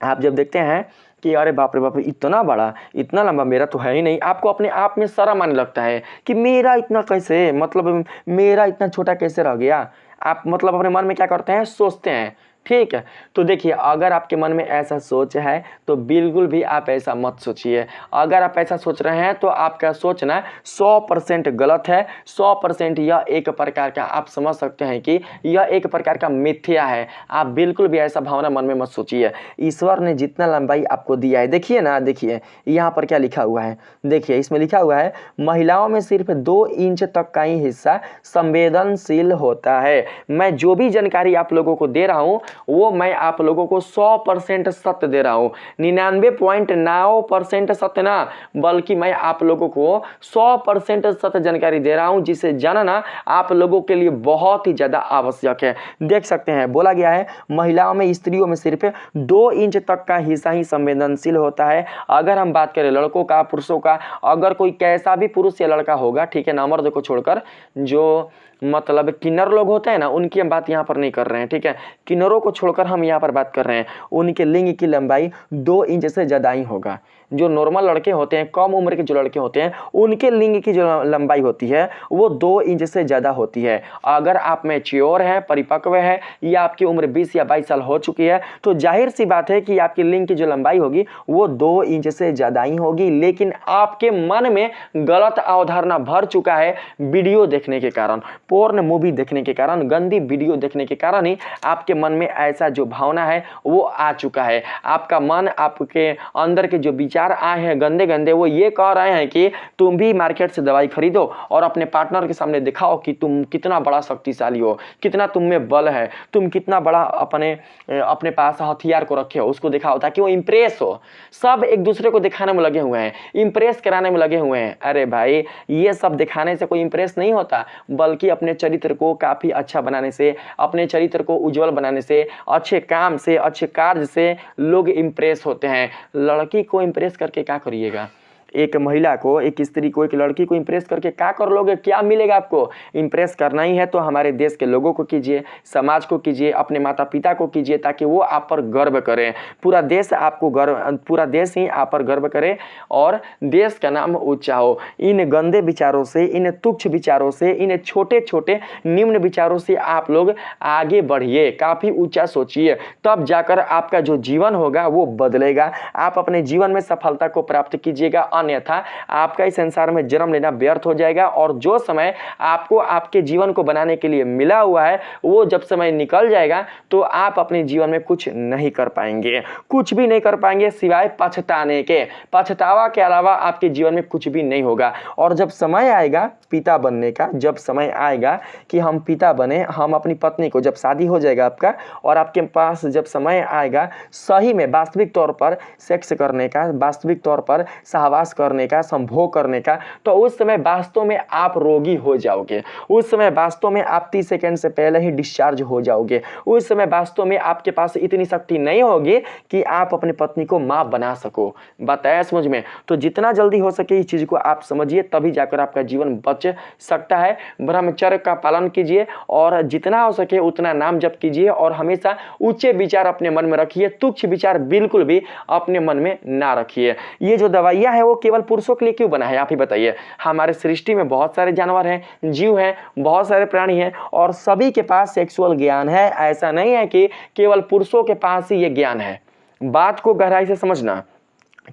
आप जब देखते हैं कि अरे बाप रे बाप इतना बड़ा, इतना लंबा, मेरा तो है ही नहीं, आपको अपने आप में शर्म आने लगता है कि मेरा इतना कैसे, मतलब मेरा इतना छोटा कैसे रह गया। आप मतलब अपने मन में क्या करते हैं, सोचते हैं। ठीक है, तो देखिए अगर आपके मन में ऐसा सोच है तो बिल्कुल भी आप ऐसा मत सोचिए। अगर आप ऐसा सोच रहे हैं तो आपका सोचना 100% गलत है। 100% यह एक प्रकार का, आप समझ सकते हैं कि यह एक प्रकार का मिथ्या है। आप बिल्कुल भी ऐसा भावना मन में मत सोचिए। ईश्वर ने जितना लंबाई आपको दिया है, देखिए ना, देखिए यहाँ पर क्या लिखा हुआ है, देखिए इसमें लिखा हुआ है महिलाओं में सिर्फ 2 इंच तक का ही हिस्सा संवेदनशील होता है। मैं जो भी जानकारी आप लोगों को दे रहा हूँ वो मैं आप लोगों को 100% सत्य दे रहा हूँ। 99.9% सत्य ना, बल्कि मैं आप लोगों को 100% सत्य जानकारी दे रहा हूँ, जिसे जानना आप लोगों के लिए बहुत ही ज्यादा आवश्यक है। देख सकते हैं बोला गया है महिलाओं में, स्त्रियों में सिर्फ 2 इंच तक का हिस्सा ही संवेदनशील होता है। अगर हम बात करें लड़कों का, पुरुषों का, अगर कोई कैसा भी पुरुष या लड़का होगा, ठीक है ना, मर्द को छोड़कर, जो मतलब किन्नर लोग होते हैं ना, उनकी हम बात यहाँ पर नहीं कर रहे हैं। ठीक है, किन्नरों को छोड़कर हम यहाँ पर बात कर रहे हैं, उनके लिंग की लंबाई 2 इंच से ज़्यादा ही होगा। जो नॉर्मल लड़के होते हैं, कम उम्र के जो लड़के होते हैं, उनके लिंग की जो लंबाई होती है वो 2 इंच से ज़्यादा होती है। अगर आप मैच्योर हैं, परिपक्व है, या आपकी उम्र 20 या 22 साल हो चुकी है, तो जाहिर सी बात है कि आपकी लिंग की जो लंबाई होगी वो 2 इंच से ज़्यादा ही होगी। लेकिन आपके मन में गलत अवधारणा भर चुका है वीडियो देखने के कारण, पोर्न मूवी देखने के कारण, गंदी वीडियो देखने के कारण ही आपके मन में ऐसा जो भावना है वो आ चुका है। आपका मन, आपके अंदर के जो विचार आए हैं गंदे गंदे, वो ये कह रहे हैं कि तुम भी मार्केट से दवाई खरीदो और अपने पार्टनर के सामने दिखाओ कि तुम कितना बड़ा शक्तिशाली हो, कितना तुम में बल है, तुम कितना बड़ा अपने पास हथियार को रखे हो, उसको दिखाओ ताकि वो इंप्रेस हो। सब एक दूसरे को दिखाने में लगे हुए हैं, इंप्रेस कराने में लगे हुए हैं। अरे भाई, ये सब दिखाने से कोई इंप्रेस नहीं होता, बल्कि अपने चरित्र को काफी अच्छा बनाने से, अपने चरित्र को उज्जवल बनाने से, अच्छे काम से, अच्छे कार्य से लोग इंप्रेस होते हैं। लड़की को इंप्रेस करके क्या करिएगा? एक महिला को, एक स्त्री को, एक लड़की को इंप्रेस करके क्या कर लोगे? क्या मिलेगा आपको? इंप्रेस करना ही है तो हमारे देश के लोगों को कीजिए, समाज को कीजिए, अपने माता पिता को कीजिए, ताकि वो आप पर गर्व करें। पूरा देश आपको गर्व, पूरा देश ही आप पर गर्व करे और देश का नाम ऊंचा हो। इन गंदे विचारों से, इन तुच्छ विचारों से, इन छोटे छोटे निम्न विचारों से आप लोग आगे बढ़िए, काफी ऊंचा सोचिए, तब जाकर आपका जो जीवन होगा वो बदलेगा। आप अपने जीवन में सफलता को प्राप्त कीजिएगा, अन्यथा आपका इस संसार में जन्म लेना व्यर्थ हो जाएगा। और जो समय आपको आपके जीवन को बनाने के लिए मिला हुआ है, वो जब समय निकल जाएगा तो आप अपने जीवन में कुछ नहीं कर पाएंगे, कुछ भी नहीं कर पाएंगे सिवाय पछताने के। पछतावा के अलावा आपके जीवन में कुछ भी नहीं होगा। और जब समय आएगा पिता बनने का, जब समय आएगा कि हम पिता बने, हम अपनी पत्नी को, जब शादी हो जाएगा आपका और आपके पास जब समय आएगा सही में वास्तविक तौर पर सेक्स करने का, वास्तविक तौर पर सहवास करने का, संभोग करने का, तो उस समय वास्तव में आप रोगी हो जाओगे। उस समय वास्तव में आप 30 सेकंड से पहले ही डिस्चार्ज हो जाओगे। उस समय वास्तव में आपके पास इतनी शक्ति नहीं होगी कि आप अपनी पत्नी को मां बना सको। बताया समझ में? तो जितना जल्दी हो सके इस चीज को आप समझिए, तभी जाकर आपका जीवन बच सकता है। ब्रह्मचर्य का पालन कीजिए और जितना हो सके उतना नाम जप कीजिए और हमेशा ऊंचे विचार अपने मन में रखिए, तुच्छ विचार बिल्कुल भी अपने मन में ना रखिए। ये जो दवाइयां है वो केवल पुरुषों के लिए क्यों बना है, आप ही बताइए। हमारे सृष्टि में बहुत सारे जानवर हैं, जीव हैं, बहुत सारे प्राणी हैं और सभी के पास सेक्सुअल ज्ञान है। ऐसा नहीं है कि केवल पुरुषों के पास ही ये ज्ञान है। बात को गहराई से समझना,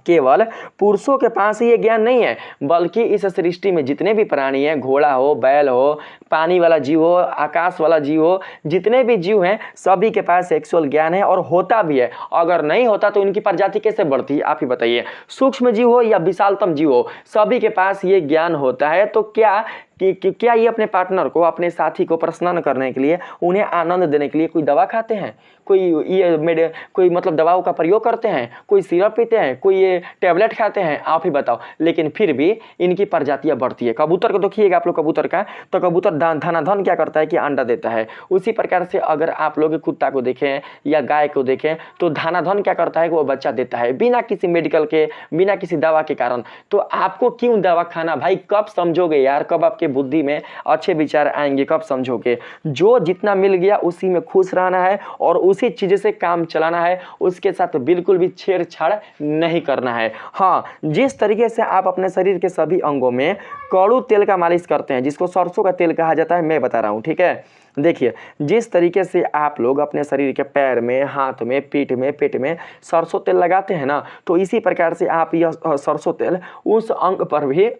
केवल पुरुषों के पास ही ये ज्ञान नहीं है, बल्कि इस सृष्टि में जितने भी प्राणी हैं, घोड़ा हो, बैल हो, पानी वाला जीव हो, आकाश वाला जीव हो, जितने भी जीव हैं सभी के पास सेक्सुअल ज्ञान है और होता भी है। अगर नहीं होता तो इनकी प्रजाति कैसे बढ़ती, आप ही बताइए। सूक्ष्म जीव हो या विशालतम जीव हो, सभी के पास ये ज्ञान होता है। तो क्या ये अपने पार्टनर को, अपने साथी को प्रसन्न करने के लिए, उन्हें आनंद देने के लिए कोई दवा खाते हैं, कोई मतलब दवाओं का प्रयोग करते हैं, कोई सिरप पीते हैं, कोई ये टैबलेट खाते हैं, आप ही बताओ। लेकिन फिर भी इनकी प्रजातियां बढ़ती है। कबूतर को देखिएगा आप लोग, कबूतर का तो कबूतर धनाधन क्या करता है कि अंडा देता है। उसी प्रकार से अगर आप लोग कुत्ता को देखें या गाय को देखें तो धनाधन क्या करता है कि वो बच्चा देता है, बिना किसी मेडिकल के, बिना किसी दवा के कारण। तो आपको क्यों दवा खाना भाई, कब समझोगे यार, कब आपके बुद्धि में अच्छे विचार आएंगे, कब समझोगे। जो जितना मिल गया उसी में खुश रहना है और उसी चीज से काम चलाना है, उसके साथ बिल्कुल भी छेड़छाड़ नहीं करना है। हाँ, जिस तरीके से आप अपने शरीर के सभी अंगों में कड़ू तेल का मालिश करते हैं, जिसको सरसों का तेल कहा जाता है, मैं बता रहा हूं, ठीक है। देखिए, जिस तरीके से आप लोग अपने शरीर के पैर में, हाथ में, पीठ में, पेट में सरसों तेल लगाते हैं ना, तो इसी प्रकार से आप यह सरसों तेल उस अंग पर भी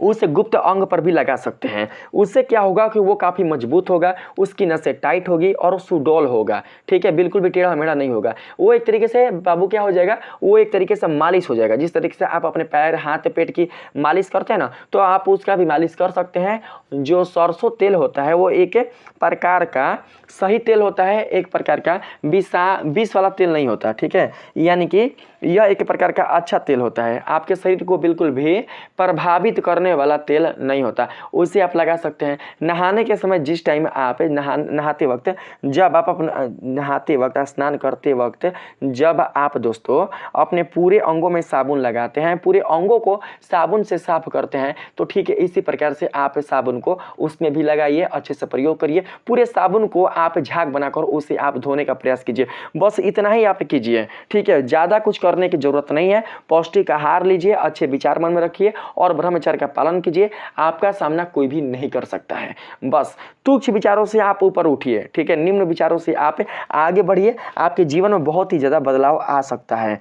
उस गुप्त अंग पर भी लगा सकते हैं। उससे क्या होगा कि वो काफ़ी मजबूत होगा, उसकी नसें टाइट होगी और सुडौल होगा, ठीक है, बिल्कुल भी टेढ़ा मेढ़ा नहीं होगा। वो एक तरीके से बाबू क्या हो जाएगा, वो एक तरीके से मालिश हो जाएगा। जिस तरीके से आप अपने पैर, हाथ, पेट की मालिश करते हैं ना, तो आप उसका भी मालिश कर सकते हैं। जो सरसों तेल होता है वो एक प्रकार का सही तेल होता है, एक प्रकार का विष वाला तेल नहीं होता, ठीक है। यानी कि यह एक प्रकार का अच्छा तेल होता है, आपके शरीर को बिल्कुल भी प्रभावित करने वाला तेल नहीं होता। उसे आप लगा सकते हैं। नहाने के समय जिस टाइम आप नहाते वक्त, जब आप अपना नहाते वक्त, स्नान करते वक्त जब आप दोस्तों अपने पूरे अंगों में साबुन लगाते हैं, पूरे अंगों को साबुन से साफ करते हैं, तो ठीक है, इसी प्रकार से आप साबुन को उसमें भी लगाइए, अच्छे से प्रयोग करिए। पूरे साबुन को आप झाग बनाकर उसे आप धोने का प्रयास कीजिए। बस इतना ही आप कीजिए, ठीक है। ज़्यादा कुछ करने की जरूरत नहीं है। पौष्टिक आहार लीजिए, अच्छे विचार मन में रखिए और ब्रह्मचर्य का पालन कीजिए। आपका सामना कोई भी नहीं कर सकता है। बस तुच्छ विचारों से आप ऊपर उठिए, ठीक है, निम्न विचारों से आप आगे बढ़िए। आपके जीवन में बहुत ही ज़्यादा बदलाव आ सकता है।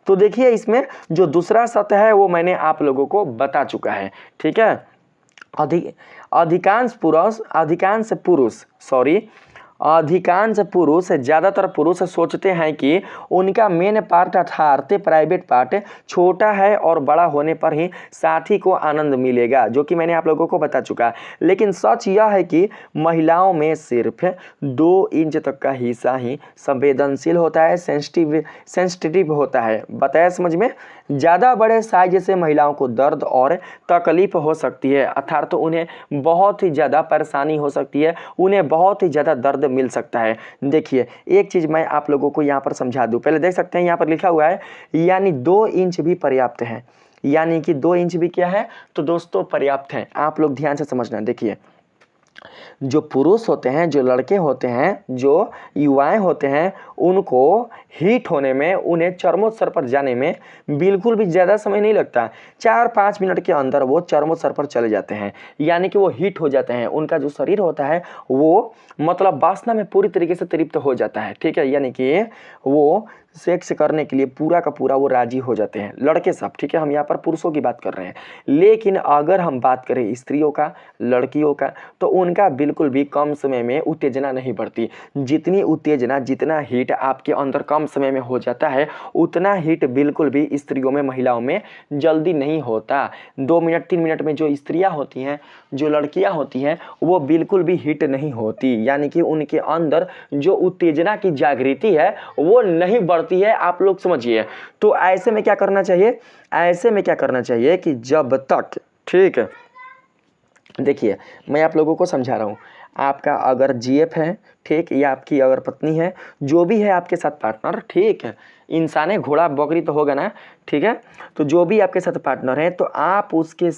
तो देखिए, इसमें जो दूसरा सत्य है वो मैंने आप लोगों को बता चुका है, ठीक है। अधिकांश पुरुष, ज़्यादातर पुरुष सोचते हैं कि उनका मेन पार्ट अर्थात प्राइवेट पार्ट छोटा है और बड़ा होने पर ही साथी को आनंद मिलेगा, जो कि मैंने आप लोगों को बता चुका। लेकिन सच यह है कि महिलाओं में सिर्फ 2 इंच तक का हिस्सा ही संवेदनशील होता है, सेंसिटिव होता है। बताया समझ में? ज़्यादा बड़े साइज से महिलाओं को दर्द और तकलीफ हो सकती है, अर्थात तो उन्हें बहुत ही ज़्यादा परेशानी हो सकती है, उन्हें बहुत ही ज़्यादा दर्द मिल सकता है। देखिए, एक चीज़ मैं आप लोगों को यहाँ पर समझा दूँ। पहले देख सकते हैं यहाँ पर लिखा हुआ है यानी 2 इंच भी पर्याप्त है। यानी कि 2 इंच भी क्या है तो दोस्तों पर्याप्त है। आप लोग ध्यान से समझना। देखिए, जो पुरुष होते हैं, जो लड़के होते हैं, जो युवाएं होते हैं, उनको हीट होने में, उन्हें चरमोत्कर्ष पर जाने में बिल्कुल भी ज़्यादा समय नहीं लगता। 4-5 मिनट के अंदर वो चरमोत्कर्ष पर चले जाते हैं, यानी कि वो हीट हो जाते हैं। उनका जो शरीर होता है वो मतलब वासना में पूरी तरीके से तृप्त हो जाता है, ठीक है। यानी कि वो सेक्स करने के लिए पूरा का पूरा वो राजी हो जाते हैं, लड़के सब, ठीक है। हम यहाँ पर पुरुषों की बात कर रहे हैं। लेकिन अगर हम बात करें स्त्रियों का, लड़कियों का, तो उनका बिल्कुल भी कम समय में उत्तेजना नहीं बढ़ती। जितनी उत्तेजना, जितना हीट आपके अंदर कम समय में हो जाता है, उतना हीट बिल्कुल भी स्त्रियों में, महिलाओं में जल्दी नहीं होता। 2 मिनट 3 मिनट में जो स्त्रियां होती हैं, जो लड़कियां होती हैं, वो बिल्कुल भी हीट नहीं होती। यानी कि उनके अंदर जो उत्तेजना की जागृति है वो नहीं बढ़ती है। आप लोग समझिए। तो ऐसे में क्या करना चाहिए? ऐसे में क्या करना चाहिए कि जब तक, ठीक है, देखिए मैं आप लोगों को समझा रहा हूँ। आपका अगर जीएफ है ठीक, या आपकी अगर पत्नी है, जो भी है आपके साथ पार्टनर, ठीक है, इंसान है, घोड़ा बकरी तो होगा ना, ठीक है, तो जो भी आपके साथ पार्टनर है तो आप उसके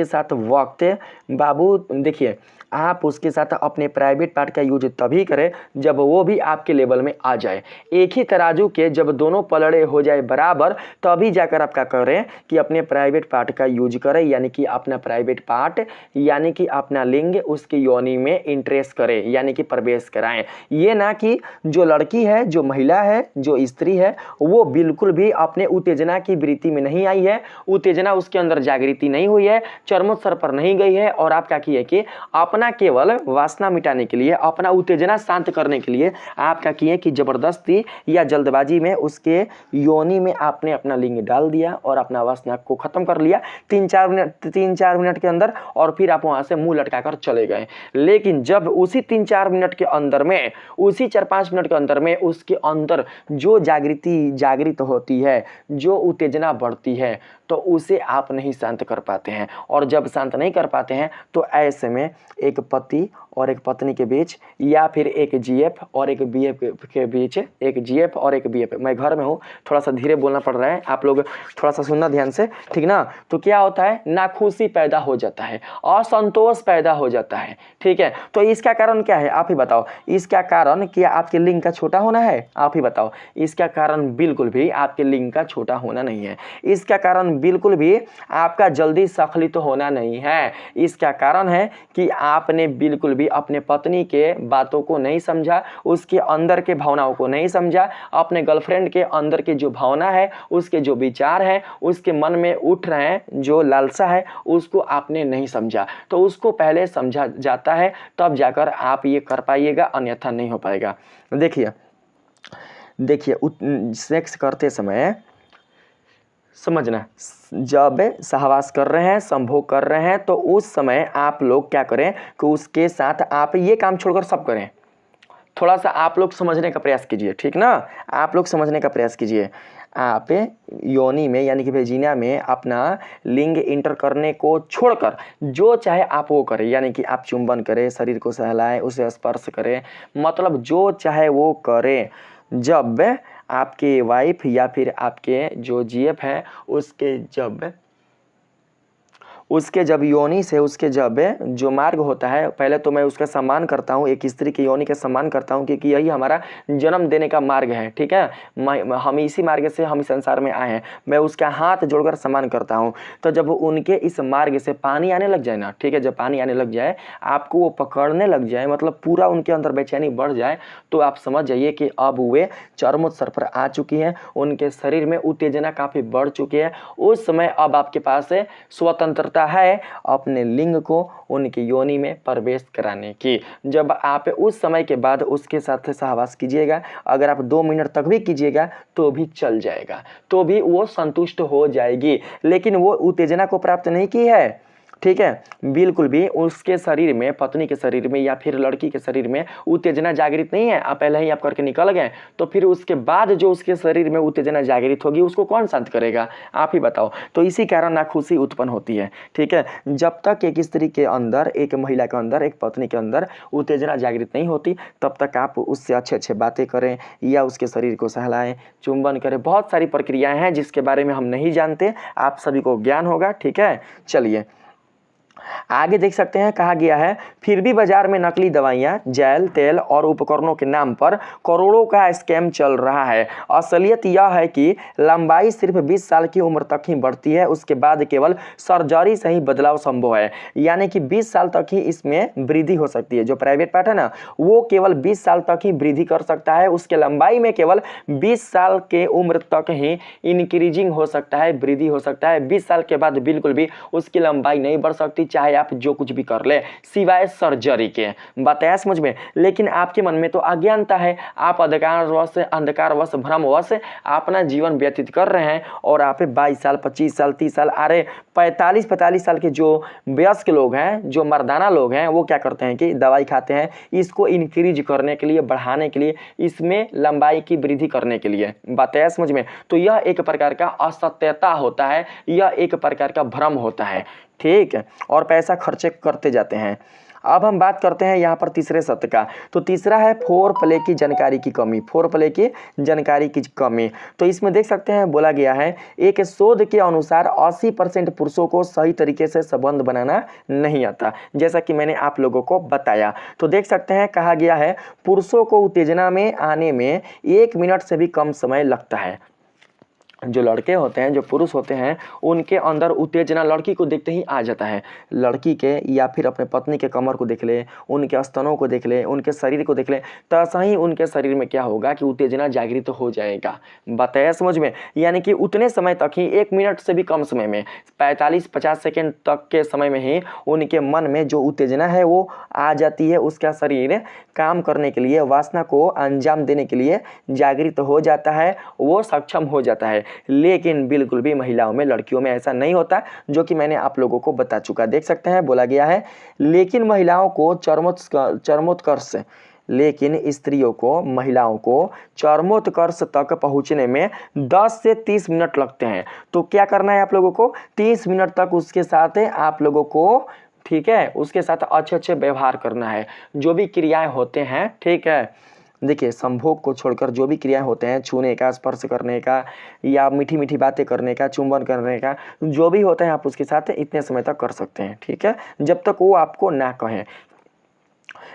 साथ वक्त बाबू देखिए, आप उसके साथ अपने प्राइवेट पार्ट का यूज तभी करें जब वो भी आपके लेवल में आ जाए। एक ही तराजू के जब दोनों पलड़े हो जाए बराबर, तभी जाकर आप क्या करें कि अपने प्राइवेट पार्ट का यूज करें, यानी कि अपना प्राइवेट पार्ट यानी कि अपना लिंग उसकी योनि में इंट्रेस करें, यानी कि प्रवेश कराएं। ये ना कि जो लड़की है, जो महिला है, जो स्त्री है, वो बिल्कुल भी अपने उत्तेजना की वृत्ति में नहीं आई है, उत्तेजना उसके अंदर जागृति नहीं हुई है, चरमोत्कर्ष पर नहीं गई है, और आप क्या किए कि अपना केवल वासना मिटाने के लिए, अपना उत्तेजना शांत करने के लिए आप क्या किए कि जबरदस्ती या जल्दबाजी में उसके योनि में आपने अपना लिंग डाल दिया और अपना वासना को खत्म कर लिया 3-4 मिनट के अंदर, और फिर आप वहां से मुंह लटकाकर चले गए। लेकिन जब उसी 3-4 मिनट के अंदर में, उसी 4-5 मिनट के अंदर में उसके अंदर जो जागृत होती है, जो उत्तेजना बढ़ती है, तो उसे आप नहीं शांत कर पाते हैं। और जब शांत नहीं कर पाते हैं तो ऐसे में एक पति और एक पत्नी के बीच, या फिर एक जीएफ और एक बीएफ के बीच, एक जीएफ और एक बीएफ, मैं घर में हूँ, थोड़ा सा धीरे बोलना पड़ रहा है, आप लोग थोड़ा सा सुनना ध्यान से, ठीक ना। तो क्या होता है, नाखुशी पैदा हो जाता है, असंतोष पैदा हो जाता है, ठीक है। तो इसका कारण क्या है, आप ही बताओ। इसका कारण क्या आपके लिंग का छोटा होना है? आप ही बताओ। इसका कारण बिल्कुल भी आपके लिंग का छोटा होना नहीं है। इसका कारण बिल्कुल भी आपका जल्दी स्खलित होना नहीं है। इसका कारण है कि आपने बिल्कुल भी अपने पत्नी के बातों को नहीं समझा, उसके अंदर के भावनाओं को नहीं समझा, अपने गर्लफ्रेंड के अंदर की जो भावना है, उसके जो विचार हैं, उसके मन में उठ रहे हैं जो लालसा है, उसको आपने नहीं समझा। तो उसको पहले समझा जाता है, तब जाकर आप ये कर पाइएगा, अन्यथा नहीं हो पाएगा। देखिए सेक्स करते समय समझना, जब सहवास कर रहे हैं, संभोग कर रहे हैं, तो उस समय आप लोग क्या करें कि उसके साथ आप ये काम छोड़कर सब करें। थोड़ा सा आप लोग समझने का प्रयास कीजिए, ठीक ना, आप लोग समझने का प्रयास कीजिए। आप योनि में यानी कि वेजिना में अपना लिंग इंटर करने को छोड़कर जो चाहे आप वो करें, यानी कि आप चुंबन करें, शरीर को सहलाएं, उसे स्पर्श करें, मतलब जो चाहे वो करें। जब आपके वाइफ या फिर आपके जो जीएफ है उसके जब योनि से उसके जब जो मार्ग होता है, पहले तो मैं उसका सम्मान करता हूँ, एक स्त्री की योनि का सम्मान करता हूँ, क्योंकि यही हमारा जन्म देने का मार्ग है, ठीक है। हम इसी मार्ग से हम इस संसार में आए हैं, मैं उसका हाथ जोड़कर सम्मान करता हूँ। तो जब उनके इस मार्ग से पानी आने लग जाए ना, ठीक है, जब पानी आने लग जाए, आपको वो पकड़ने लग जाए, मतलब पूरा उनके अंदर बेचैनी बढ़ जाए, तो आप समझ जाइए कि अब वे चरमोत्कर्ष पर आ चुकी हैं, उनके शरीर में उत्तेजना काफ़ी बढ़ चुकी है। उस समय अब आपके पास स्वतंत्रता है अपने लिंग को उनकी योनि में प्रवेश कराने की। जब आप उस समय के बाद उसके साथ सहवास कीजिएगा, अगर आप 2 मिनट तक भी कीजिएगा तो भी चल जाएगा, तो भी वो संतुष्ट हो जाएगी। लेकिन वो उत्तेजना को प्राप्त नहीं की है, ठीक है, बिल्कुल भी उसके शरीर में, पत्नी के शरीर में या फिर लड़की के शरीर में उत्तेजना जागृत नहीं है, आप पहले ही आप करके निकल गए, तो फिर उसके बाद जो उसके शरीर में उत्तेजना जागृत होगी उसको कौन शांत करेगा, आप ही बताओ। तो इसी कारण नाखुशी उत्पन्न होती है, ठीक है। जब तक एक स्त्री के अंदर, एक महिला के अंदर, एक पत्नी के अंदर उत्तेजना जागृत नहीं होती, तब तक आप उससे अच्छे बातें करें या उसके शरीर को सहलाएं, चुंबन करें, बहुत सारी प्रक्रियाएं हैं जिसके बारे में हम नहीं जानते, आप सभी को ज्ञान होगा, ठीक है। चलिए आगे देख सकते हैं, कहा गया है फिर भी बाजार में नकली दवाइयां, जेल, तेल और उपकरणों के नाम पर करोड़ों का स्कैम चल रहा है। असलियत यह है कि लंबाई सिर्फ 20 साल की उम्र तक ही बढ़ती है, उसके बाद केवल सर्जरी से ही बदलाव संभव है। यानी कि 20 साल तक ही इसमें वृद्धि हो सकती है। जो प्राइवेट पार्ट है ना, वो केवल 20 साल तक ही वृद्धि कर सकता है, उसके लंबाई में केवल 20 साल के उम्र तक ही इंक्रीजिंग हो सकता है, वृद्धि हो सकता है। 20 साल के बाद बिल्कुल भी उसकी लंबाई नहीं बढ़ सकती, चाहे आप जो कुछ भी कर ले, सिवाय सर्जरी के। बताया समझ में? लेकिन आपके मन में तो अज्ञानता है, आप अंधकारवश भ्रमवश अपना जीवन व्यतीत कर रहे हैं, और आप 22 साल 25 साल 30 साल, अरे 45 साल के जो वयस्क लोग हैं, जो मर्दाना लोग हैं, वो क्या करते हैं कि दवाई खाते हैं इसको इंक्रीज करने के लिए, बढ़ाने के लिए, इसमें लंबाई की वृद्धि करने के लिए। बताया समझ में? तो यह एक प्रकार का असत्यता होता है, यह एक प्रकार का भ्रम होता है, ठीक है, और पैसा खर्चे करते जाते हैं। अब हम बात करते हैं यहाँ पर तीसरे सत्य का। तो तीसरा है फोर प्ले की जानकारी की कमी, फोर प्ले की जानकारी की कमी। तो इसमें देख सकते हैं बोला गया है एक शोध के अनुसार 80% पुरुषों को सही तरीके से संबंध बनाना नहीं आता, जैसा कि मैंने आप लोगों को बताया। तो देख सकते हैं कहा गया है पुरुषों को उत्तेजना में आने में 1 मिनट से भी कम समय लगता है। जो लड़के होते हैं, जो पुरुष होते हैं, उनके अंदर उत्तेजना लड़की को देखते ही आ जाता है। लड़की के या फिर अपने पत्नी के कमर को देख ले, उनके स्तनों को देख ले, उनके शरीर को देख ले, तैसा ही उनके शरीर में क्या होगा कि उत्तेजना जागृत हो जाएगा। बताया समझ में? यानी कि उतने समय तक ही 1 मिनट से भी कम समय में 45-50 सेकेंड तक के समय में ही उनके मन में जो उत्तेजना है वो आ जाती है। उसका शरीर काम करने के लिए, वासना को अंजाम देने के लिए जागृत हो जाता है, वो सक्षम हो जाता है। लेकिन बिल्कुल भी महिलाओं में, लड़कियों में ऐसा नहीं होता, जो कि मैंने आप लोगों को बता चुका। देख सकते हैं बोला गया है लेकिन महिलाओं को चरमोत्कर्ष लेकिन स्त्रियों को, महिलाओं को चरमोत्कर्ष तक पहुंचने में 10 से 30 मिनट लगते हैं। तो क्या करना है आप लोगों को? 30 मिनट तक उसके साथ आप लोगों को, ठीक है, उसके साथ अच्छे अच्छे व्यवहार करना है। जो भी क्रियाएं होते हैं, ठीक है, देखिए संभोग को छोड़कर जो भी क्रियाएं होते हैं, छूने का, स्पर्श करने का, या मीठी मीठी बातें करने का, चुंबन करने का, जो भी होता है आप उसके साथ इतने समय तक कर सकते हैं, ठीक है, जब तक वो आपको ना कहें।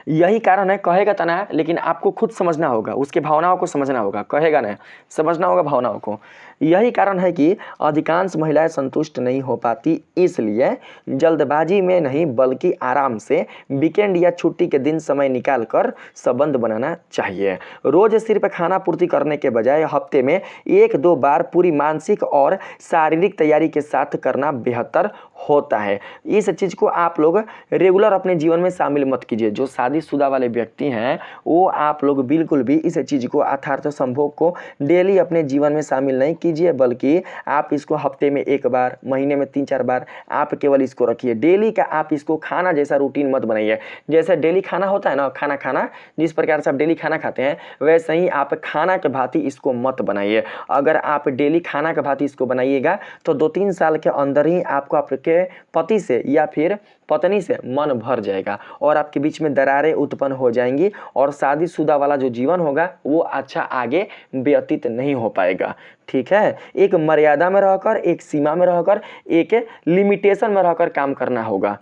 यही कारण है, कहेगा तो ना, लेकिन आपको खुद समझना होगा, उसके भावनाओं को समझना होगा, कहेगा ना, समझना होगा भावनाओं को। यही कारण है कि अधिकांश महिलाएं संतुष्ट नहीं हो पाती, इसलिए जल्दबाजी में नहीं बल्कि आराम से वीकेंड या छुट्टी के दिन समय निकालकर संबंध बनाना चाहिए। रोज सिर्फ खाना पूर्ति करने के बजाय हफ्ते में 1-2 बार पूरी मानसिक और शारीरिक तैयारी के साथ करना बेहतर होता है। इस चीज़ को आप लोग रेगुलर अपने जीवन में शामिल मत कीजिए। जो शादीशुदा वाले व्यक्ति हैं वो आप लोग बिल्कुल भी इस चीज़ को, अर्थात संभोग को डेली अपने जीवन में शामिल नहीं कीजिए, बल्कि आप इसको हफ्ते में 1 बार, महीने में 3-4 बार आप केवल इसको रखिए। डेली का आप इसको खाना जैसा रूटीन मत बनाइए। जैसे डेली खाना होता है ना, खाना जिस प्रकार से आप डेली खाना खाते हैं, वैसे ही आप खाना के भांति इसको मत बनाइए। अगर आप डेली खाना के भांति इसको बनाइएगा तो 2-3 साल के अंदर ही आपको आपके पति से या फिर पत्नी से मन भर जाएगा और आपके बीच में दरारें उत्पन्न हो जाएंगी और शादीशुदा वाला जो जीवन होगा वो अच्छा आगे व्यतीत नहीं हो पाएगा। ठीक है, एक मर्यादा में रहकर, एक सीमा में रहकर, एक लिमिटेशन में रहकर काम करना होगा।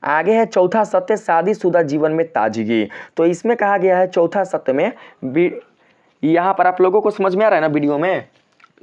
आगे है चौथा सत्य, शादीशुदा जीवन में ताजगी। तो इसमें कहा गया है चौथा सत्य में, यहाँ पर आप लोगों को समझ में आ रहा है ना वीडियो में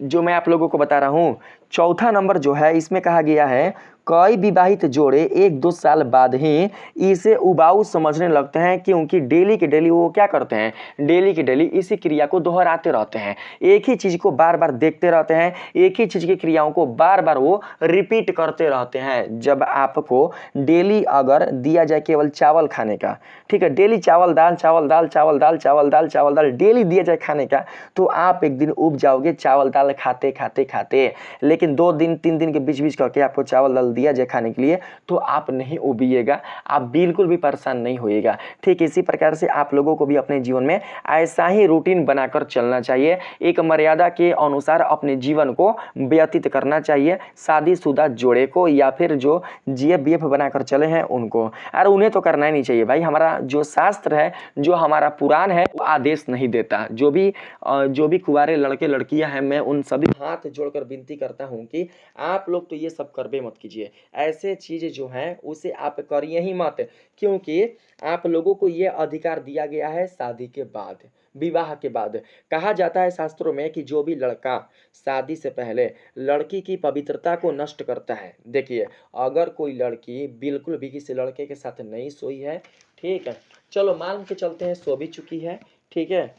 जो मैं आप लोगों को बता रहा हूँ? चौथा नंबर जो है इसमें कहा गया है कई विवाहित जोड़े 1-2 साल बाद ही इसे उबाऊ समझने लगते हैं, क्योंकि डेली के डेली वो क्या करते हैं, डेली के डेली इसी क्रिया को दोहराते रहते हैं, एक ही चीज़ को बार बार देखते रहते हैं, एक ही चीज़ की क्रियाओं को बार बार वो रिपीट करते रहते हैं। जब आपको डेली अगर दिया जाए केवल चावल खाने का, ठीक है, डेली चावल दाल चावल दाल चावल दाल चावल दाल चावल दाल डेली दिया जाए खाने का, तो आप एक दिन उब जाओगे चावल दाल खाते खाते खाते। लेकिन 2 दिन 3 दिन के बीच बीच करके आपको चावल दाल दिया जाए खाने के लिए तो आप नहीं उबिएगा, आप बिल्कुल भी परेशान नहीं होइएगा। ठीक इसी प्रकार से आप लोगों को भी अपने जीवन में ऐसा ही रूटीन बनाकर चलना चाहिए, एक मर्यादा के अनुसार अपने जीवन को व्यतीत करना चाहिए। शादीशुदा जोड़े को या फिर जो जीएफ बनाकर चले हैं उनको, और उन्हें तो करना ही नहीं चाहिए भाई। हमारा जो शास्त्र है, जो हमारा पुराण है, वो आदेश नहीं देता। जो भी कुंवारे लड़के लड़कियां हैं, मैं उन सभी हाथ जोड़कर विनती करता हूं कि आप लोग तो ये सब करबे मत कीजिए। ऐसे चीज जो हैं उसे आप करिए ही मत, क्योंकि आप लोगों को ये अधिकार दिया गया है शादी के बाद, विवाह के बाद। कहा जाता है शास्त्रों में कि जो भी लड़का शादी से पहले लड़की की पवित्रता को नष्ट करता है, देखिए अगर कोई लड़की बिल्कुल भी किसी लड़के के साथ नहीं सोई है, ठीक है, चलो मान के चलते हैं सो भी चुकी है, ठीक है,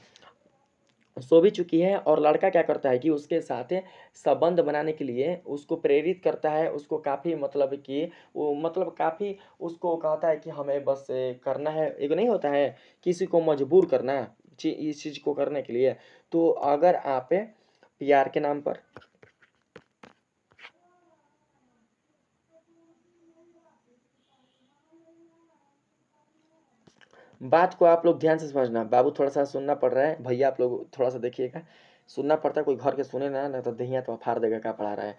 सो भी चुकी है, और लड़का क्या करता है कि उसके साथ संबंध बनाने के लिए उसको प्रेरित करता है, उसको काफ़ी मतलब कि वो मतलब काफ़ी उसको कहता है कि हमें बस करना है, एक नहीं होता है किसी को मजबूर करना इस चीज़ को करने के लिए। तो अगर आप प्यार के नाम पर, बात को आप लोग ध्यान से समझना, बाबू थोड़ा सा सुनना पड़ रहा है, भैया आप लोग थोड़ा सा देखिएगा, सुनना पड़ता है, कोई घर के सुने ना तो दहिया तो फाड़ देगा क्या पढ़ा रहा है।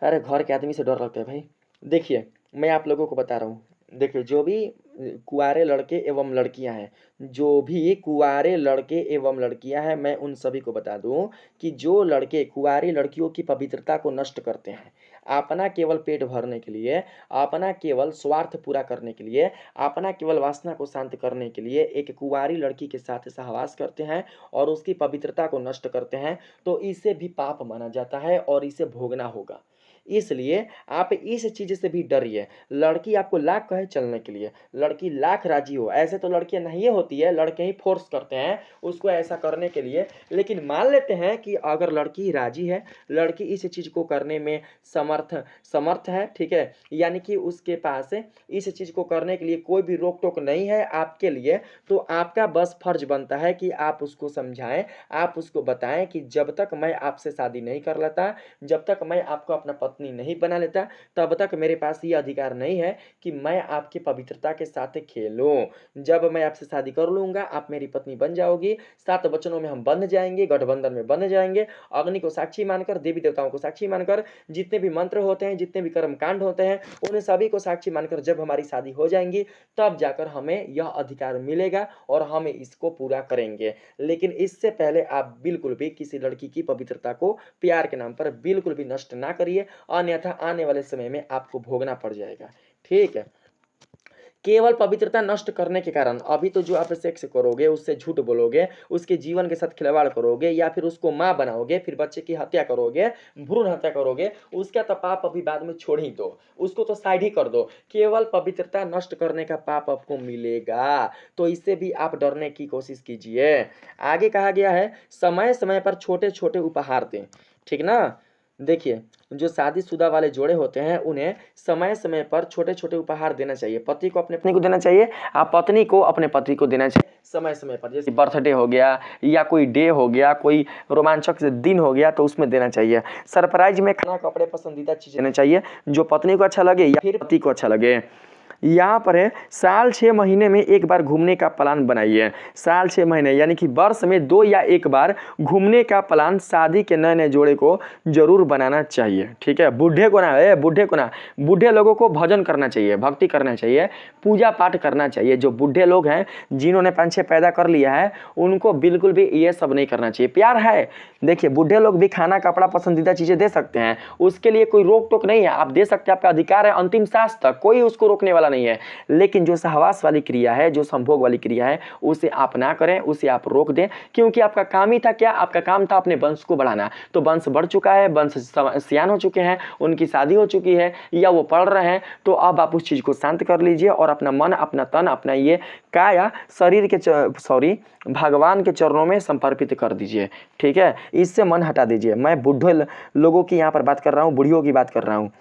अरे घर के आदमी से डर लगता है भाई। देखिए मैं आप लोगों को बता रहा हूँ, देखिए जो भी कुंवारे लड़के एवं लड़कियां हैं, जो भी कुंवारे लड़के एवं लड़कियां हैं, मैं उन सभी को बता दूं कि जो लड़के कुंवारी लड़कियों की पवित्रता को नष्ट करते हैं अपना केवल पेट भरने के लिए, अपना केवल स्वार्थ पूरा करने के लिए, अपना केवल वासना को शांत करने के लिए एक कुंवारी लड़की के साथ सहवास करते हैं और उसकी पवित्रता को नष्ट करते हैं, तो इसे भी पाप माना जाता है और इसे भोगना होगा। इसलिए आप इस चीज से भी डरिए। लड़की आपको लाख कहे चलने के लिए, लड़की लाख राजी हो, ऐसे तो लड़कियां नहीं होती है, लड़के ही फोर्स करते हैं उसको ऐसा करने के लिए। लेकिन मान लेते हैं कि अगर लड़की राजी है, लड़की इस चीज को करने में समर्थ समर्थ है, ठीक है, यानी कि उसके पास इस चीज को करने के लिए कोई भी रोक टोक नहीं है आपके लिए, तो आपका बस फर्ज बनता है कि आप उसको समझाएं, आप उसको बताएं कि जब तक मैं आपसे शादी नहीं कर लेता, जब तक मैं आपको अपना पत्नी नहीं बना लेता, तब तक मेरे पास ये अधिकार नहीं है कि मैं आपकी पवित्रता के साथ खेलूं। जब मैं आपसे शादी कर लूंगा, आप मेरी पत्नी बन जाओगी, 7 वचनों में हम बंध जाएंगे, गठबंधन में बंध जाएंगे, अग्नि को साक्षी मानकर, देवी देवताओं को साक्षी मानकर, जितने भी मंत्र होते हैं, जितने भी कर्म कांड होते हैं, उन सभी को साक्षी मानकर जब हमारी शादी हो जाएंगी, तब जाकर हमें यह अधिकार मिलेगा और हम इसको पूरा करेंगे। लेकिन इससे पहले आप बिल्कुल भी किसी लड़की की पवित्रता को प्यार के नाम पर बिल्कुल भी नष्ट ना करिए, अन्यथा आने वाले समय में आपको भोगना पड़ जाएगा। ठीक है, केवल पवित्रता नष्ट करने के कारण अभी तो जो आप सेक्स करोगे, उससे झूठ बोलोगे, उसके जीवन के साथ खिलवाड़ करोगे, या फिर उसको मां बनाओगे, फिर बच्चे की हत्या करोगे, भ्रूण हत्या करोगे, उसका तो पाप अभी बाद में छोड़ ही दो, उसको तो साइड ही कर दो। केवल पवित्रता नष्ट करने का पाप आपको मिलेगा, तो इससे भी आप डरने की कोशिश कीजिए। आगे कहा गया है समय समय पर छोटे छोटे उपहार दें, ठीक ना। देखिए जो शादीशुदा वाले जोड़े होते हैं उन्हें समय समय पर छोटे छोटे उपहार देना चाहिए। पति को अपने पत्नी को देना चाहिए, आप पत्नी को अपने पति को देना चाहिए समय समय पर। जैसे बर्थडे हो गया या कोई डे हो गया, कोई रोमांचक दिन हो गया, तो उसमें देना चाहिए। सरप्राइज में खाना, कपड़े, पसंदीदा चीज देना चाहिए जो पत्नी को अच्छा लगे या फिर पति को अच्छा लगे। यहाँ पर है साल 6 महीने में एक बार घूमने का प्लान बनाइए। साल 6 महीने यानी कि वर्ष में 2 या 1 बार घूमने का प्लान शादी के नए नए जोड़े को जरूर बनाना चाहिए। ठीक है, बूढ़े को ना, बूढ़े लोगों को भजन करना चाहिए, भक्ति करना चाहिए, पूजा पाठ करना चाहिए। जो बूढ़े लोग हैं जिन्होंने 5-6 पैदा कर लिया है, उनको बिल्कुल भी ये सब नहीं करना चाहिए। प्यार है, देखिए बूढ़े लोग भी खाना, कपड़ा, पसंदीदा चीजें दे सकते हैं, उसके लिए कोई रोक टोक नहीं है, आप दे सकते हैं, आपका अधिकार है अंतिम सांस तक, कोई उसको रोकने वाला नहीं है। लेकिन जो सहवास वाली क्रिया है, जो संभोग वाली क्रिया है, उसे आप ना करें, उसे आप रोक दें, क्योंकि आपका काम ही था क्या, आपका काम था अपने वंश को बढ़ाना। तो वंश बढ़ चुका है, वंश सियान हो चुके हैं, उनकी शादी हो चुकी है या वो पढ़ रहे हैं, तो अब आप उस चीज को शांत कर लीजिए और अपना मन, अपना तन, अपना ये काया शरीर के भगवान के चरणों में समर्पित कर दीजिए। ठीक है, इससे मन हटा दीजिए। मैं बूढ़े लोगों की यहाँ पर बात कर रहा हूँ, बुढ़ियों की बात कर रहा हूँ।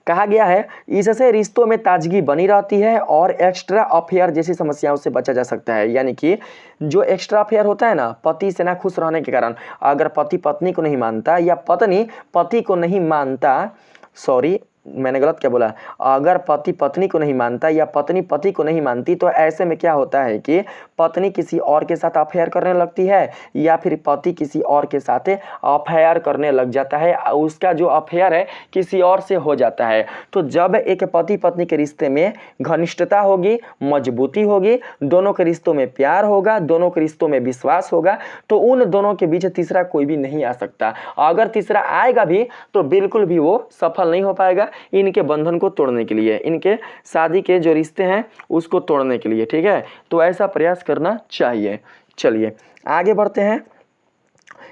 कहा गया है इससे रिश्तों में ताजगी बनी रहती है और एक्स्ट्रा अफेयर जैसी समस्याओं से बचा जा सकता है। यानी कि जो एक्स्ट्रा अफेयर होता है ना, पति से ना खुश रहने के कारण, अगर पति पत्नी को नहीं मानता या पत्नी पति को नहीं मानता, सॉरी मैंने गलत क्या बोला, अगर पति पत्नी को नहीं मानता या पत्नी पति को नहीं मानती, तो ऐसे में क्या होता है कि पत्नी किसी और के साथ अफेयर करने लगती है या फिर पति किसी और के साथ अफेयर करने लग जाता है, उसका जो अफेयर है किसी और से हो जाता है। तो जब एक पति पत्नी के रिश्ते में घनिष्ठता होगी, मजबूती होगी, दोनों के रिश्तों में प्यार होगा, दोनों के रिश्तों में विश्वास होगा, तो उन दोनों के बीच तीसरा कोई भी नहीं आ सकता। अगर तीसरा आएगा भी तो बिल्कुल भी वो सफल नहीं हो पाएगा इनके बंधन को तोड़ने के लिए, इनके शादी के जो रिश्ते हैं उसको तोड़ने के लिए। ठीक है, तो ऐसा प्रयास करना चाहिए। चलिए आगे बढ़ते हैं।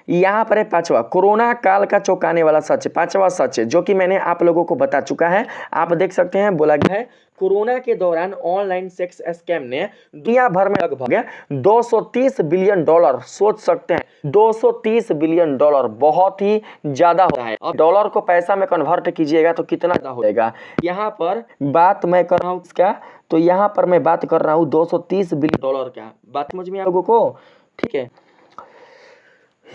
यहाँ पर है 5वां, कोरोना काल का चौंकाने वाला सच, 5वां सच जो कि मैंने आप लोगों को बता चुका है। आप देख सकते हैं, बोला गया है कोरोना के दौरान ऑनलाइन सेक्स स्कैम ने दुनिया भर में लगभग 230 बिलियन डॉलर, सोच सकते हैं 230 बिलियन डॉलर बहुत ही ज्यादा होता है। अब डॉलर को पैसा में कन्वर्ट कीजिएगा तो कितना ज्यादा हो जाएगा। यहाँ पर बात मैं कर रहा हूँ इसका, तो यहाँ पर मैं बात कर रहा हूँ 230 बिलियन डॉलर का। बात समझ में आप लोगों को? ठीक है,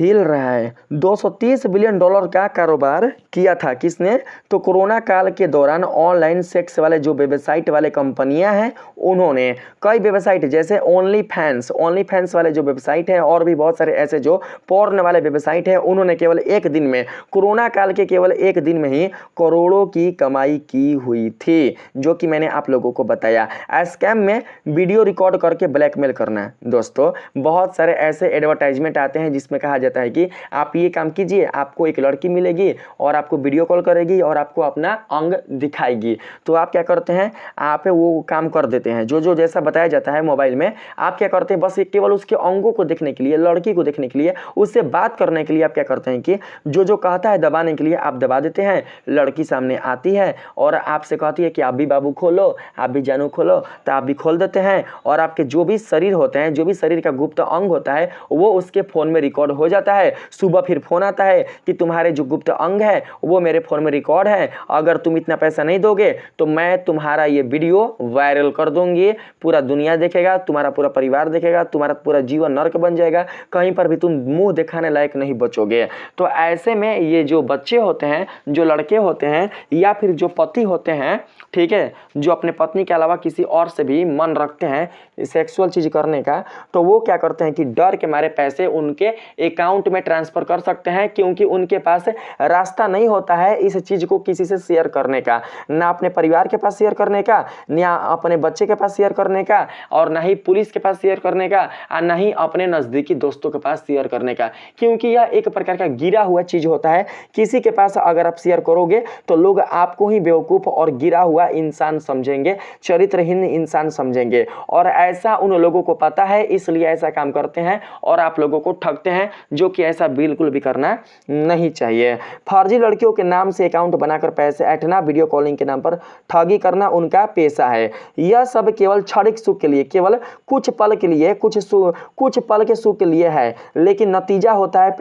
हिल रहा है। 230 बिलियन डॉलर का कारोबार किया था किसने? तो कोरोना काल के दौरान ऑनलाइन सेक्स वाले जो वेबसाइट वाले कंपनियां हैं उन्होंने कई वेबसाइट जैसे ओनली फैंस वाले जो वेबसाइट है और भी बहुत सारे ऐसे जो पोर्न वाले वेबसाइट है, उन्होंने केवल एक दिन में, कोरोना काल के केवल एक दिन में ही करोड़ों की कमाई की हुई थी, जो कि मैंने आप लोगों को बताया। स्कैम में वीडियो रिकॉर्ड करके ब्लैकमेल करना। दोस्तों बहुत सारे ऐसे एडवर्टाइजमेंट आते हैं जिसमें कहा जाता है कि आप ये काम कीजिए, आपको एक लड़की मिलेगी और आपको वीडियो कॉल करेगी और आपको अपना अंग दिखाएगी। तो आप क्या करते हैं, आप वो काम कर देते हैं जो जैसा बताया जाता है मोबाइल में। आप क्या करते हैं, बस केवल उसके अंगों को देखने के लिए, लड़की को देखने के लिए, उससे बात करने के लिए आप क्या करते हैं कि जो कहता है दबाने के लिए आप दबा देते हैं। लड़की सामने आती है और आपसे कहती है कि आप भी बाबू खोलो, आप भी जानू खोलो, तो आप भी खोल देते हैं और आपके जो भी शरीर होते हैं, जो भी शरीर का गुप्त अंग होता है वो उसके फोन में रिकॉर्ड हो जाता है। सुबह फिर फोन आता है कि तुम्हारे जो गुप्त अंग है वो मेरे फोन में रिकॉर्ड है, अगर तुम इतना पैसा नहीं दोगे तो मैं तुम्हारा ये वीडियो वायरल कर दूंगी, पूरा दुनिया देखेगा, तुम्हारा पूरा परिवार देखेगा, तुम्हारा पूरा जीवन नर्क बन जाएगा, कहीं पर भी तुम मुंह दिखाने लायक नहीं बचोगे। तो ऐसे में ये जो बच्चे होते हैं, जो लड़के होते हैं या फिर जो पति होते हैं, ठीक है, जो अपने पत्नी के अलावा किसी और से भी मन रखते हैं सेक्सुअल चीज करने का, तो वो क्या करते हैं कि डर के मारे पैसे उनके अकाउंट में ट्रांसफर कर सकते हैं, क्योंकि उनके पास रास्ता नहीं होता है इस चीज को किसी से शेयर करने का, ना अपने परिवार के पास शेयर करने का, ना अपने बच्चे के पास शेयर करने का, और ना ही पुलिस के पास शेयर करने का, और ना ही अपने नजदीकी दोस्तों के पास शेयर करने का, क्योंकि यह एक प्रकार का गिरा हुआ चीज होता है। किसी के पास अगर आप शेयर करोगे तो लोग आपको ही बेवकूफ और गिरा हुआ इंसान समझेंगे, चरित्रहीन इंसान समझेंगे, और ऐसा उन लोगों को पता है, इसलिए ऐसा काम करते हैं और आप लोगों को ठगते हैं, जो कि ऐसा बिल्कुल भी करना नहीं चाहिए। फर्जी लड़कियों के नाम से अकाउंट बनाकर पैसे ऐंठना, वीडियो कॉलिंग के नाम पर ठगी करना उनका पेशा है। यह सब केवल क्षणिक सुख के लिए, केवल कुछ पल के लिए, कुछ पल के सुख के लिए है, लेकिन नतीजा होता है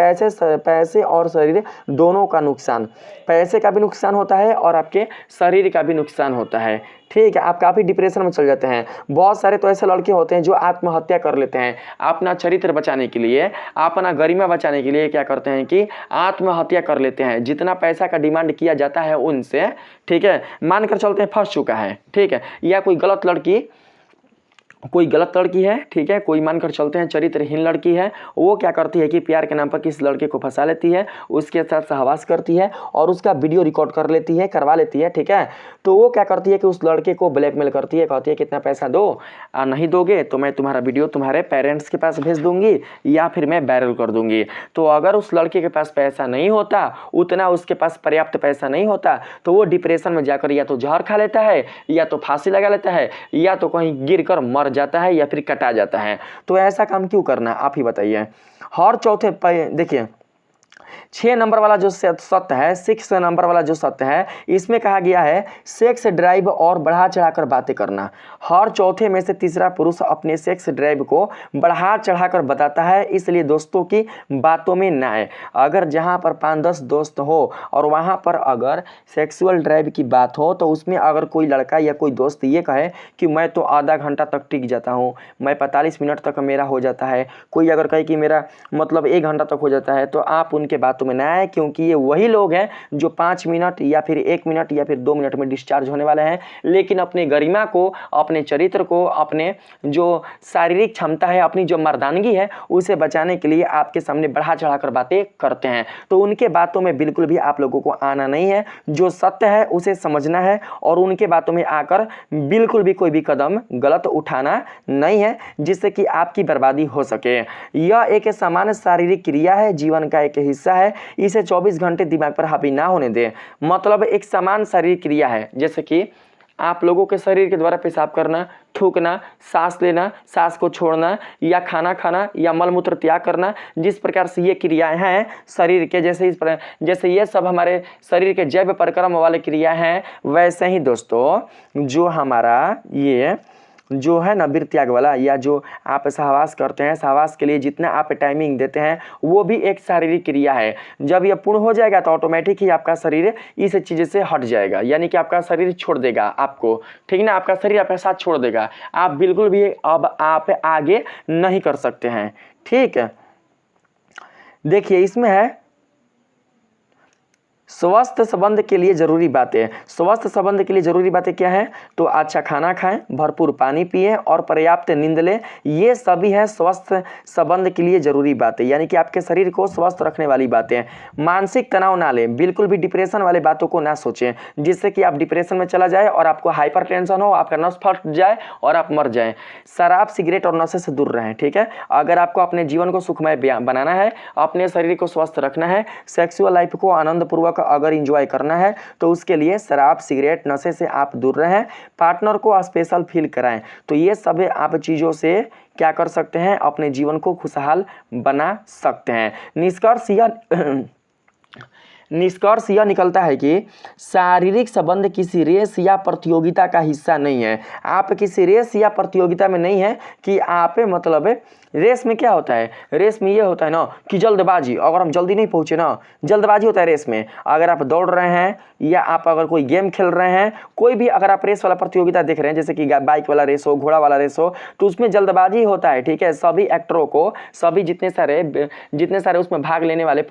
पैसे और शरीर दोनों का नुकसान। पैसे का भी नुकसान होता है और आपके शरीर का भी नुकसान होता है। ठीक है, आप काफ़ी डिप्रेशन में चल जाते हैं। बहुत सारे तो ऐसे लड़के होते हैं जो आत्महत्या कर लेते हैं, अपना चरित्र बचाने के लिए, अपना गरिमा बचाने के लिए क्या करते हैं कि आत्महत्या कर लेते हैं। जितना पैसा का डिमांड किया जाता है उनसे, ठीक है, मानकर चलते हैं फंस चुका है, ठीक है, या कोई गलत लड़की है, ठीक है, कोई मानकर चलते हैं चरित्रहीन लड़की है, वो क्या करती है कि प्यार के नाम पर किस लड़के को फंसा लेती है, उसके साथ सहवास करती है और उसका वीडियो रिकॉर्ड करवा लेती है, ठीक है। तो वो क्या करती है कि उस लड़के को ब्लैकमेल करती है, कहती है कितना पैसा दो, नहीं दोगे तो मैं तुम्हारा वीडियो तुम्हारे पेरेंट्स के पास भेज दूंगी या फिर मैं वायरल कर दूंगी। तो अगर उस लड़के के पास पैसा नहीं होता, उतना उसके पास पर्याप्त पैसा नहीं होता, तो वो डिप्रेशन में जाकर या तो जहर खा लेता है, या तो फांसी लगा लेता है, या तो कहीं गिर कर मर जाता है, या फिर कटा जाता है। तो ऐसा काम क्यों करना, आप ही बताइए। और चौथे देखिए 6 नंबर वाला जो सत्य है, 6 नंबर वाला जो सत्य है, इसमें कहा गया है सेक्स ड्राइव और बढ़ा चढ़ाकर बातें करना। हर चौथे में से तीसरा पुरुष अपने सेक्स ड्राइव को बढ़ा चढ़ाकर बताता है, इसलिए दोस्तों की बातों में ना आए। अगर जहां पर 5-10 दोस्त हो और वहां पर अगर सेक्सुअल ड्राइव की बात हो, तो उसमें अगर कोई लड़का या कोई दोस्त ये कहे कि मैं तो आधा घंटा तक टिक जाता हूँ, मैं 45 मिनट तक मेरा हो जाता है, कोई अगर कहे कि मेरा मतलब 1 घंटा तक हो जाता है, तो आप उनके बातों में ना आए, क्योंकि ये वही लोग हैं जो 5 मिनट या फिर 1 मिनट या फिर 2 मिनट में डिस्चार्ज होने वाले हैं, लेकिन अपने गरिमा को, अपने चरित्र को, अपने जो शारीरिक क्षमता है, अपनी जो मर्दानगी है, उसे बचाने के लिए आपके सामने बढ़ा चढ़ाकर बातें करते हैं। तो उनके बातों में बिल्कुल भी आप लोगों को आना नहीं है, जो सत्य है उसे समझना है और उनके बातों में आकर बिल्कुल भी कोई भी कदम गलत उठाना नहीं है, जिससे कि आपकी बर्बादी हो सके। यह एक सामान्य शारीरिक क्रिया है, जीवन का एक हिस्सा है, इसे 24 घंटे दिमाग पर हावी ना होने दें। मतलब एक समान शारीरिक क्रिया है, जैसे कि आप लोगों के शरीर के द्वारा पेशाब करना, थूकना, सांस लेना, सांस को छोड़ना, या खाना खाना, या मलमूत्र त्याग करना, जिस प्रकार से ये क्रियाएं हैं शरीर के, जैसे ये सब हमारे शरीर के जैव परिक्रम वाले क्रिया हैं, वैसे ही दोस्तों जो हमारा ये जो है ना वीर त्याग वाला, या जो आप सहवास करते हैं, सहवास के लिए जितना आप टाइमिंग देते हैं, वो भी एक शारीरिक क्रिया है। जब यह पूर्ण हो जाएगा तो ऑटोमेटिक ही आपका शरीर इस चीज़ से हट जाएगा, यानी कि आपका शरीर छोड़ देगा आपको, ठीक ना, आपका शरीर आपके साथ छोड़ देगा, आप बिल्कुल भी अब आप आगे नहीं कर सकते हैं, ठीक है। देखिए इसमें है स्वस्थ संबंध के लिए जरूरी बातें। स्वस्थ संबंध के लिए जरूरी बातें क्या है? तो अच्छा खाना खाएं, भरपूर पानी पिएं और पर्याप्त नींद लें। ये सभी है स्वस्थ संबंध के लिए जरूरी बातें, यानी कि आपके शरीर को स्वस्थ रखने वाली बातें। मानसिक तनाव ना लें, बिल्कुल भी डिप्रेशन वाले बातों को ना सोचें जिससे कि आप डिप्रेशन में चला जाए और आपको हाइपर टेंशन हो, आपका नस फट जाए और आप मर जाएं। शराब सिगरेट और नशे से दूर रहें, ठीक है। अगर आपको अपने जीवन को सुखमय बनाना है, अपने शरीर को स्वस्थ रखना है, सेक्सुअल लाइफ को आनंदपूर्वक अगर इंजॉय करना है तो उसके लिए शराब सिगरेट नशे से आप दूर रहें। पार्टनर को स्पेशल फील कराएं। तो ये सब आप चीज़ों से क्या कर सकते हैं? अपने जीवन को खुशहाल बना सकते हैं। निष्कर्ष यह निकलता है कि शारीरिक संबंध किसी रेस या प्रतियोगिता का हिस्सा नहीं है। आप किसी रेस या प्रतियोगिता में नहीं है कि आप मतलब रेस में क्या होता है? रेस में ये होता है ना कि जल्दबाजी, अगर हम जल्दी नहीं पहुंचे ना, जल्दबाजी होता है रेस में। अगर आप दौड़ रहे हैं या आप अगर कोई गेम खेल रहे हैं, कोई भी अगर आप रेस वाला प्रतियोगिता देख रहे हैं, जैसे कि बाइक वाला रेस हो, घोड़ा वाला रेस हो, तो उसमें जल्दबाजी होता है, ठीक है। सभी एक्टरों को, सभी जितने सारे उसमें भाग लेने वाले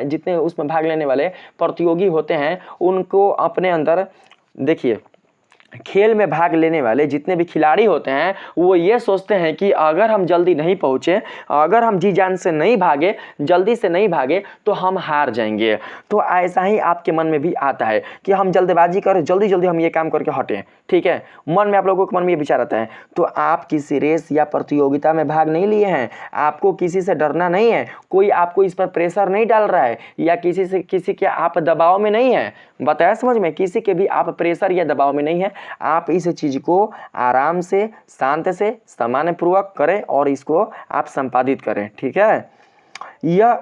जितने उसमें भाग लेने वाले प्रतियोगी होते हैं, उनको अपने अंदर देखिए, खेल में भाग लेने वाले जितने भी खिलाड़ी होते हैं वो ये सोचते हैं कि अगर हम जल्दी नहीं पहुँचे, अगर हम जी जान से नहीं भागे, जल्दी से नहीं भागे तो हम हार जाएंगे। तो ऐसा ही आपके मन में भी आता है कि हम जल्दबाजी करें, जल्दी जल्दी हम ये काम करके हटें, ठीक है। मन में आप लोगों के मन में ये विचार आता है। तो आप किसी रेस या प्रतियोगिता में भाग नहीं लिए हैं, आपको किसी से डरना नहीं है, कोई आपको इस पर प्रेशर नहीं डाल रहा है या किसी के आप दबाव में नहीं है। बताया समझ में? किसी के भी आप प्रेशर या दबाव में नहीं है। आप इस चीज को आराम से, शांत से, सामान्य पूर्वक करें और इसको आप संपादित करें, ठीक है। यह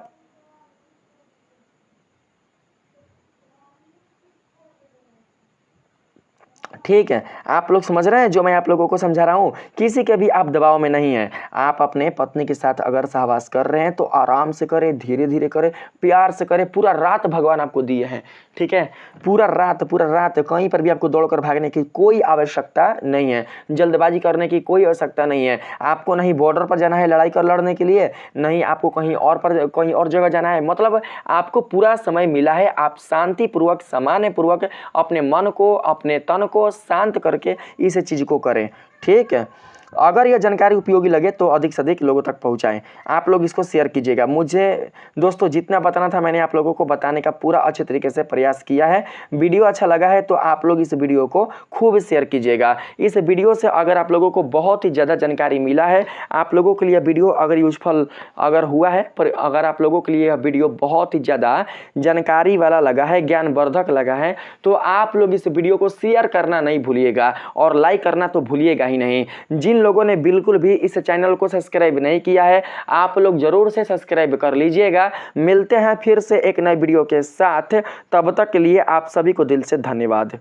ठीक है, आप लोग समझ रहे हैं जो मैं आप लोगों को समझा रहा हूँ? किसी के भी आप दबाव में नहीं है। आप अपने पत्नी के साथ अगर सहवास कर रहे हैं तो आराम से करें, धीरे धीरे करें, प्यार से करें। पूरा रात भगवान आपको दिए हैं, ठीक है। पूरा रात कहीं पर भी आपको दौड़कर भागने की कोई आवश्यकता नहीं है, जल्दबाजी करने की कोई आवश्यकता नहीं है। आपको नहीं बॉर्डर पर जाना है लड़ाई कर लड़ने के लिए, नहीं आपको कहीं और जगह जाना है। मतलब आपको पूरा समय मिला है, आप शांतिपूर्वक, सामान्य पूर्वक अपने मन को, अपने तन को शांत करके इस चीज को करें, ठीक है। अगर यह जानकारी उपयोगी लगे तो अधिक से अधिक लोगों तक पहुंचाएं। आप लोग इसको शेयर कीजिएगा। मुझे दोस्तों जितना बताना था मैंने आप लोगों को बताने का पूरा अच्छे तरीके से प्रयास किया है। वीडियो अच्छा लगा है तो आप लोग इस वीडियो को खूब शेयर कीजिएगा। इस वीडियो से अगर आप लोगों को बहुत ही ज़्यादा जानकारी मिला है, आप लोगों के लिए वीडियो अगर यूजफुल अगर हुआ है, पर अगर आप लोगों के लिए यह वीडियो बहुत ही ज़्यादा जानकारी वाला लगा है, ज्ञानवर्धक लगा है, तो आप लोग इस वीडियो को शेयर करना नहीं भूलिएगा और लाइक करना तो भूलिएगा ही नहीं। जिन लोगों ने बिल्कुल भी इस चैनल को सब्सक्राइब नहीं किया है, आप लोग जरूर से सब्सक्राइब कर लीजिएगा। मिलते हैं फिर से एक नए वीडियो के साथ, तब तक के लिए आप सभी को दिल से धन्यवाद।